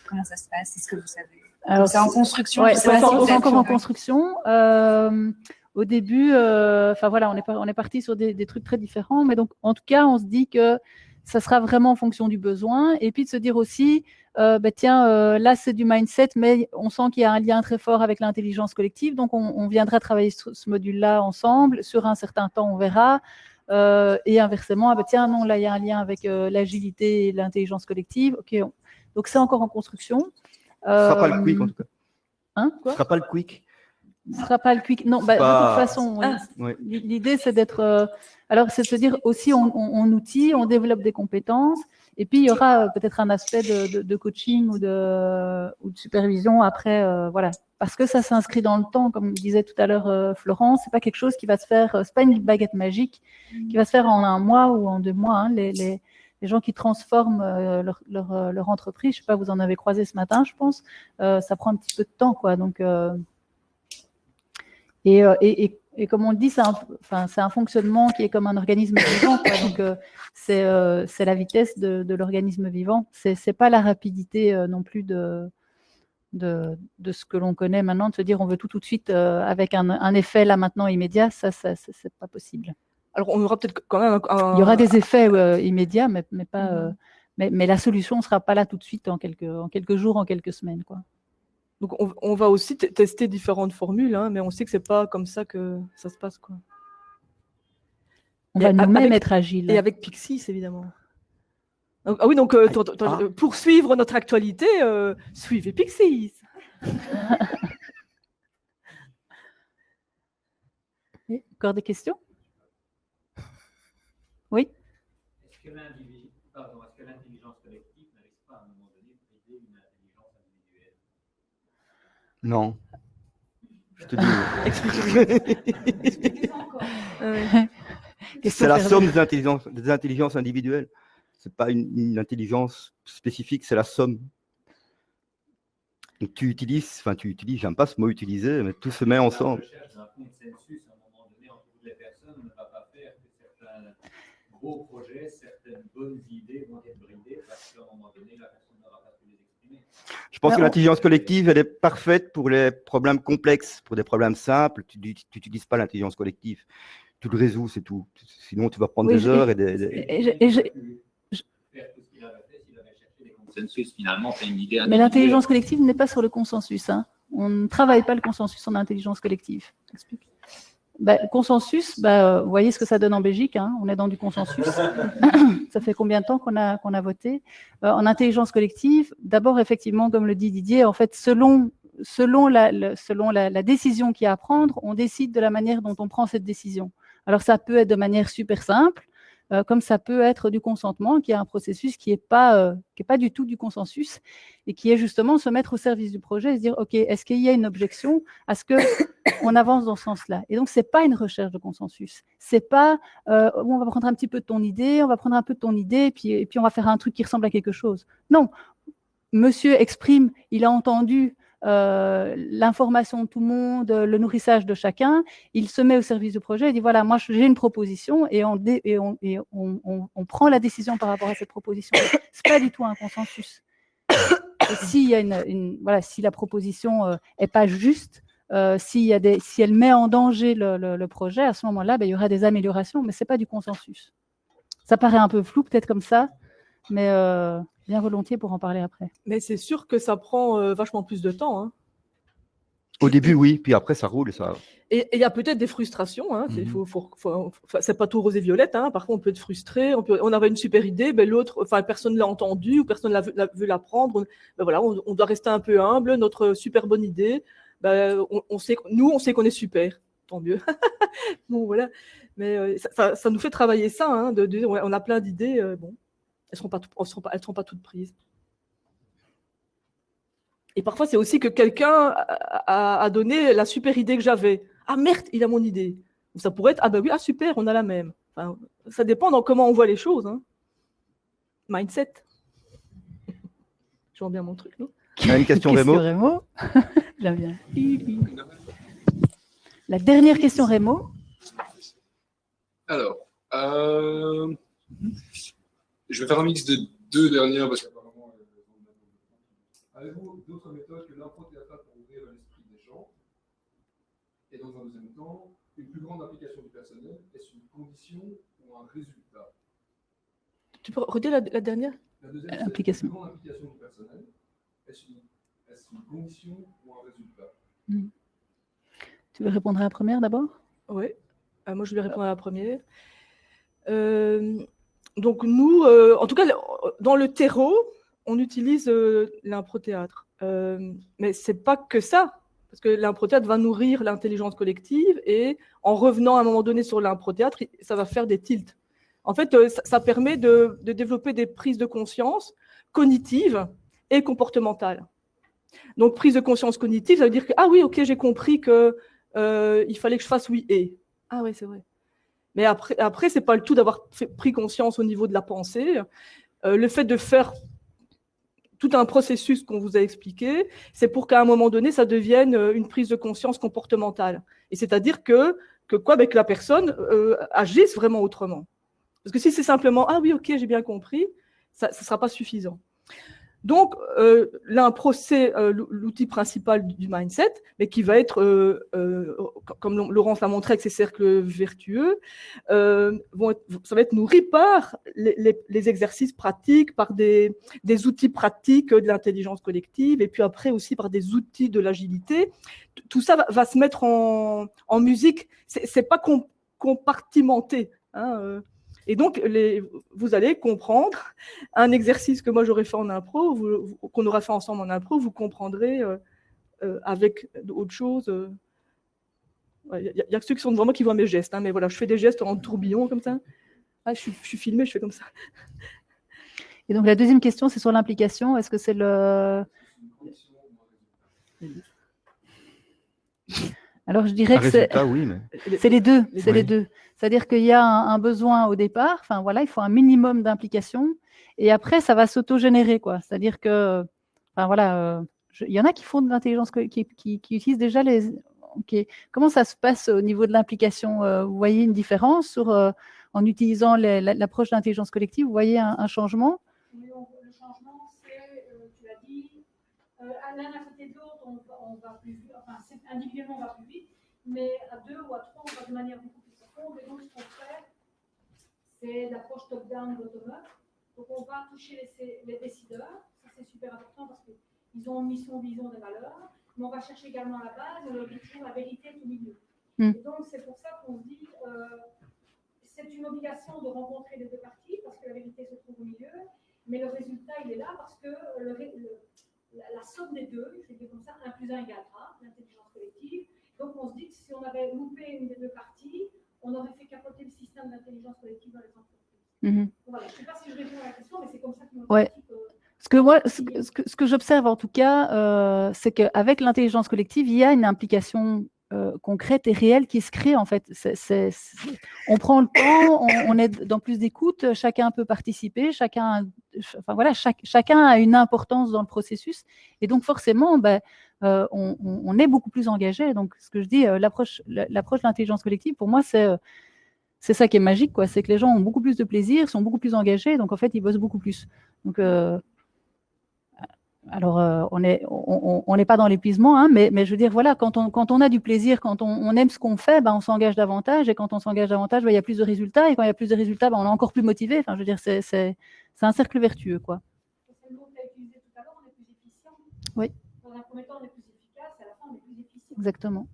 Comment ça se passe? Est-ce que vous savez? Alors, c'est en construction. Ouais, c'est encore en construction. Au début, enfin voilà, on est parti sur des trucs très différents, mais donc en tout cas, on se dit que ça sera vraiment en fonction du besoin, et puis de se dire aussi, tiens, là c'est du mindset, mais on sent qu'il y a un lien très fort avec l'intelligence collective, donc on viendra travailler sur ce module-là ensemble, sur un certain temps, on verra, et inversement, tiens, non, là il y a un lien avec l'agilité et l'intelligence collective, ok, donc c'est encore en construction. Ce ne sera pas le quick en tout cas. Hein, ce ne sera pas le quick. Ce ne sera pas le quick. Non, de toute façon, oui. L'idée, c'est d'être. Alors, c'est de se dire aussi, on outille, on développe des compétences, et puis il y aura peut-être un aspect de coaching ou de supervision après, voilà. Parce que ça s'inscrit dans le temps, comme disait tout à l'heure Florence, c'est pas quelque chose qui va se faire, c'est pas une baguette magique qui va se faire en un mois ou en 2 mois. Hein. Les gens qui transforment leur entreprise, je sais pas, vous en avez croisé ce matin, je pense, ça prend un petit peu de temps, quoi. Donc, et comme on le dit, c'est un fonctionnement qui est comme un organisme vivant, quoi. Donc, c'est la vitesse de l'organisme vivant. C'est pas la rapidité non plus de ce que l'on connaît maintenant, de se dire on veut tout de suite avec un effet là maintenant immédiat, ça c'est pas possible. Alors, on aura peut-être quand même Il y aura des effets immédiats, mais pas. Mais la solution ne sera pas là tout de suite en quelques jours, en quelques semaines, quoi. Donc, on va aussi tester différentes formules, hein, mais on sait que c'est pas comme ça que ça se passe, quoi. On va nous-mêmes être agile. Et avec Pixis, évidemment. Ah oui, donc pour suivre notre actualité, suivez Pixis. Encore des questions? Oui. Est-ce que l'intelligence collective n'arrive pas à un moment donné de aider une intelligence individuelle? Non. Je te dis. Expliquez encore. C'est la somme des intelligences individuelles. Ce n'est pas une intelligence spécifique, c'est la somme. Donc j'aime pas ce mot utiliser, mais tout se met ensemble. La recherche d'un consensus à un moment donné entre toutes les personnes ne va pas faire que certains gros projets, certaines bonnes idées vont être bridées parce qu'à un moment donné, la personne n'aura pas pu les exprimer. Je pense que l'intelligence collective, elle est parfaite pour les problèmes complexes. Pour des problèmes simples, tu n'utilises pas l'intelligence collective. Tu le résous, c'est tout. Sinon, tu vas prendre des heures et des... Mais l'intelligence collective n'est pas sur le consensus. Hein. On ne travaille pas le consensus en intelligence collective. Explique. Le consensus, vous voyez ce que ça donne en Belgique. Hein. On est dans du consensus. Ça fait combien de temps qu'on a voté en intelligence collective, d'abord, effectivement, comme le dit Didier, en fait, selon la décision qu'il y a à prendre, on décide de la manière dont on prend cette décision. Alors, ça peut être de manière super simple, comme ça peut être du consentement, qui est un processus qui n'est pas du tout du consensus, et qui est justement se mettre au service du projet et se dire, OK, est-ce qu'il y a une objection à ce qu'on avance dans ce sens-là? Et donc, ce n'est pas une recherche de consensus. Ce n'est pas, on va prendre un petit peu de ton idée, on va prendre un peu de ton idée, et puis on va faire un truc qui ressemble à quelque chose. Non, monsieur exprime, il a entendu l'information de tout le monde, le nourrissage de chacun. Il se met au service du projet et dit voilà, moi j'ai une proposition et on prend la décision par rapport à cette proposition. C'est pas du tout un consensus. S'il y a voilà, si la proposition est pas juste, si elle met en danger le projet, à ce moment-là, il y aura des améliorations, mais c'est pas du consensus. Ça paraît un peu flou peut-être comme ça, mais bien volontiers pour en parler après. Mais c'est sûr que ça prend vachement plus de temps. Hein. Au début, oui, puis après, ça roule. Et il y a peut-être des frustrations. Hein. C'est pas tout rose et violette. Hein. Parfois, on peut être frustré. On avait une super idée, personne ne l'a entendue ou personne ne veut la prendre. Voilà, on doit rester un peu humble. Notre super bonne idée, on sait qu'on est super. Tant mieux. Bon, voilà. Mais ça nous fait travailler ça. Hein, on a plein d'idées. Bon, elles ne seront pas toutes prises. Et parfois, c'est aussi que quelqu'un a donné la super idée que j'avais. Ah merde, il a mon idée. Ou ça pourrait être, ah ben oui, ah super, on a la même. Enfin, ça dépend dans comment on voit les choses. Hein. Mindset. Je vois bien mon truc, non? Une question Rémo. J'aime bien. La dernière question Rémo. Alors, je vais faire un mix de deux dernières parce qu'apparemment, avez-vous d'autres méthodes que l'impro-théâtral pour ouvrir l'esprit des gens? Et dans un deuxième temps, une plus grande implication du personnel, est-ce une condition ou un résultat? Tu peux redire la dernière? La deuxième, implication. Une plus grande implication du personnel, est-ce une condition ou un résultat? Tu veux répondre à la première d'abord? Oui, moi je vais répondre à la première. Donc nous, en tout cas, dans le terreau, on utilise l'impro-théâtre. Mais ce n'est pas que ça, parce que l'impro-théâtre va nourrir l'intelligence collective et en revenant à un moment donné sur l'impro-théâtre, ça va faire des tilts. En fait, ça permet de développer des prises de conscience cognitives et comportementales. Donc, prise de conscience cognitive, ça veut dire que, ah oui, ok, j'ai compris qu'il fallait que je fasse oui et. Ah oui, c'est vrai. Mais après ce n'est pas le tout d'avoir pris conscience au niveau de la pensée. Le fait de faire tout un processus qu'on vous a expliqué, c'est pour qu'à un moment donné, ça devienne une prise de conscience comportementale. Et c'est-à-dire que la personne agisse vraiment autrement. Parce que si c'est simplement « Ah oui, ok, j'ai bien compris », ça ne sera pas suffisant. Donc, l'impro, c'est l'outil principal du mindset, mais qui va être, comme Laurence l'a montré avec ses cercles vertueux, ça va être nourri par les exercices pratiques, par des outils pratiques de l'intelligence collective, et puis après aussi par des outils de l'agilité. Tout ça va se mettre en musique. C'est pas compartimenté. Hein, et donc, vous allez comprendre un exercice que moi j'aurais fait en impro, qu'on aura fait ensemble en impro, vous comprendrez avec autre chose. Il y a ceux qui sont devant moi qui voient mes gestes, hein, mais voilà, je fais des gestes en tourbillon comme ça. Ah, je suis filmée, je fais comme ça. Et donc, la deuxième question, c'est sur l'implication. Est-ce que c'est Alors, je dirais que c'est les deux. C'est les deux. C'est-à-dire qu'il y a un besoin au départ. Enfin, voilà, il faut un minimum d'implication. Et après, ça va s'auto-générer, quoi. C'est-à-dire que, enfin, voilà, il y en a qui font de l'intelligence, qui utilisent déjà les. Okay. Comment ça se passe au niveau de l'implication? Vous voyez une différence en utilisant l'approche de l'intelligence collective? Vous voyez un changement? Oui, le changement, c'est, tu l'as dit, l'un à côté de l'autre, on va plus vite, enfin, individuellement, on va plus vite, mais à deux ou à trois, on va de manière beaucoup plus profonde. Et donc, ce qu'on fait, c'est l'approche top-down, bottom-up. Donc, on va toucher les décideurs. Ça, c'est super important parce qu'ils ont une mission, vision, des valeurs. Mais on va chercher également la base, on leur dit toujours la vérité est au milieu. Et donc, c'est pour ça qu'on se dit, c'est une obligation de rencontrer les deux parties, parce que la vérité se trouve au milieu, mais le résultat, il est là, parce que la somme des deux, je vais dire comme ça, 1 plus 1 égale 3, l'intelligence collective. Donc, on se dit que si on avait loupé une des deux parties, on aurait fait capoter le système d'intelligence collective dans les entreprises. Voilà, je ne sais pas si je réponds à la question, mais c'est comme ça que nous Ce que j'observe en tout cas, c'est qu'avec l'intelligence collective, il y a une implication concrète et réelle qui se crée en fait. On prend le temps, on est dans plus d'écoute, chacun peut participer, chacun a une importance dans le processus. Et donc forcément, on est beaucoup plus engagé. Donc, ce que je dis, l'approche de l'intelligence collective, pour moi, c'est ça qui est magique, quoi. C'est que les gens ont beaucoup plus de plaisir, sont beaucoup plus engagés, donc en fait, ils bossent beaucoup plus. Donc, alors, on n'est pas dans l'épuisement, hein, mais je veux dire, voilà, quand on a du plaisir, quand on aime ce qu'on fait, ben, on s'engage davantage, et quand on s'engage davantage, ben, il y a plus de résultats, et quand il y a plus de résultats, ben, on est encore plus motivé. Enfin, je veux dire, c'est un cercle vertueux, quoi. C'est le mot que tu as utilisé tout à l'heure, on est plus efficient. Oui. Dans un premier temps, on est plus efficace, et à la fin, on est plus efficient. Exactement.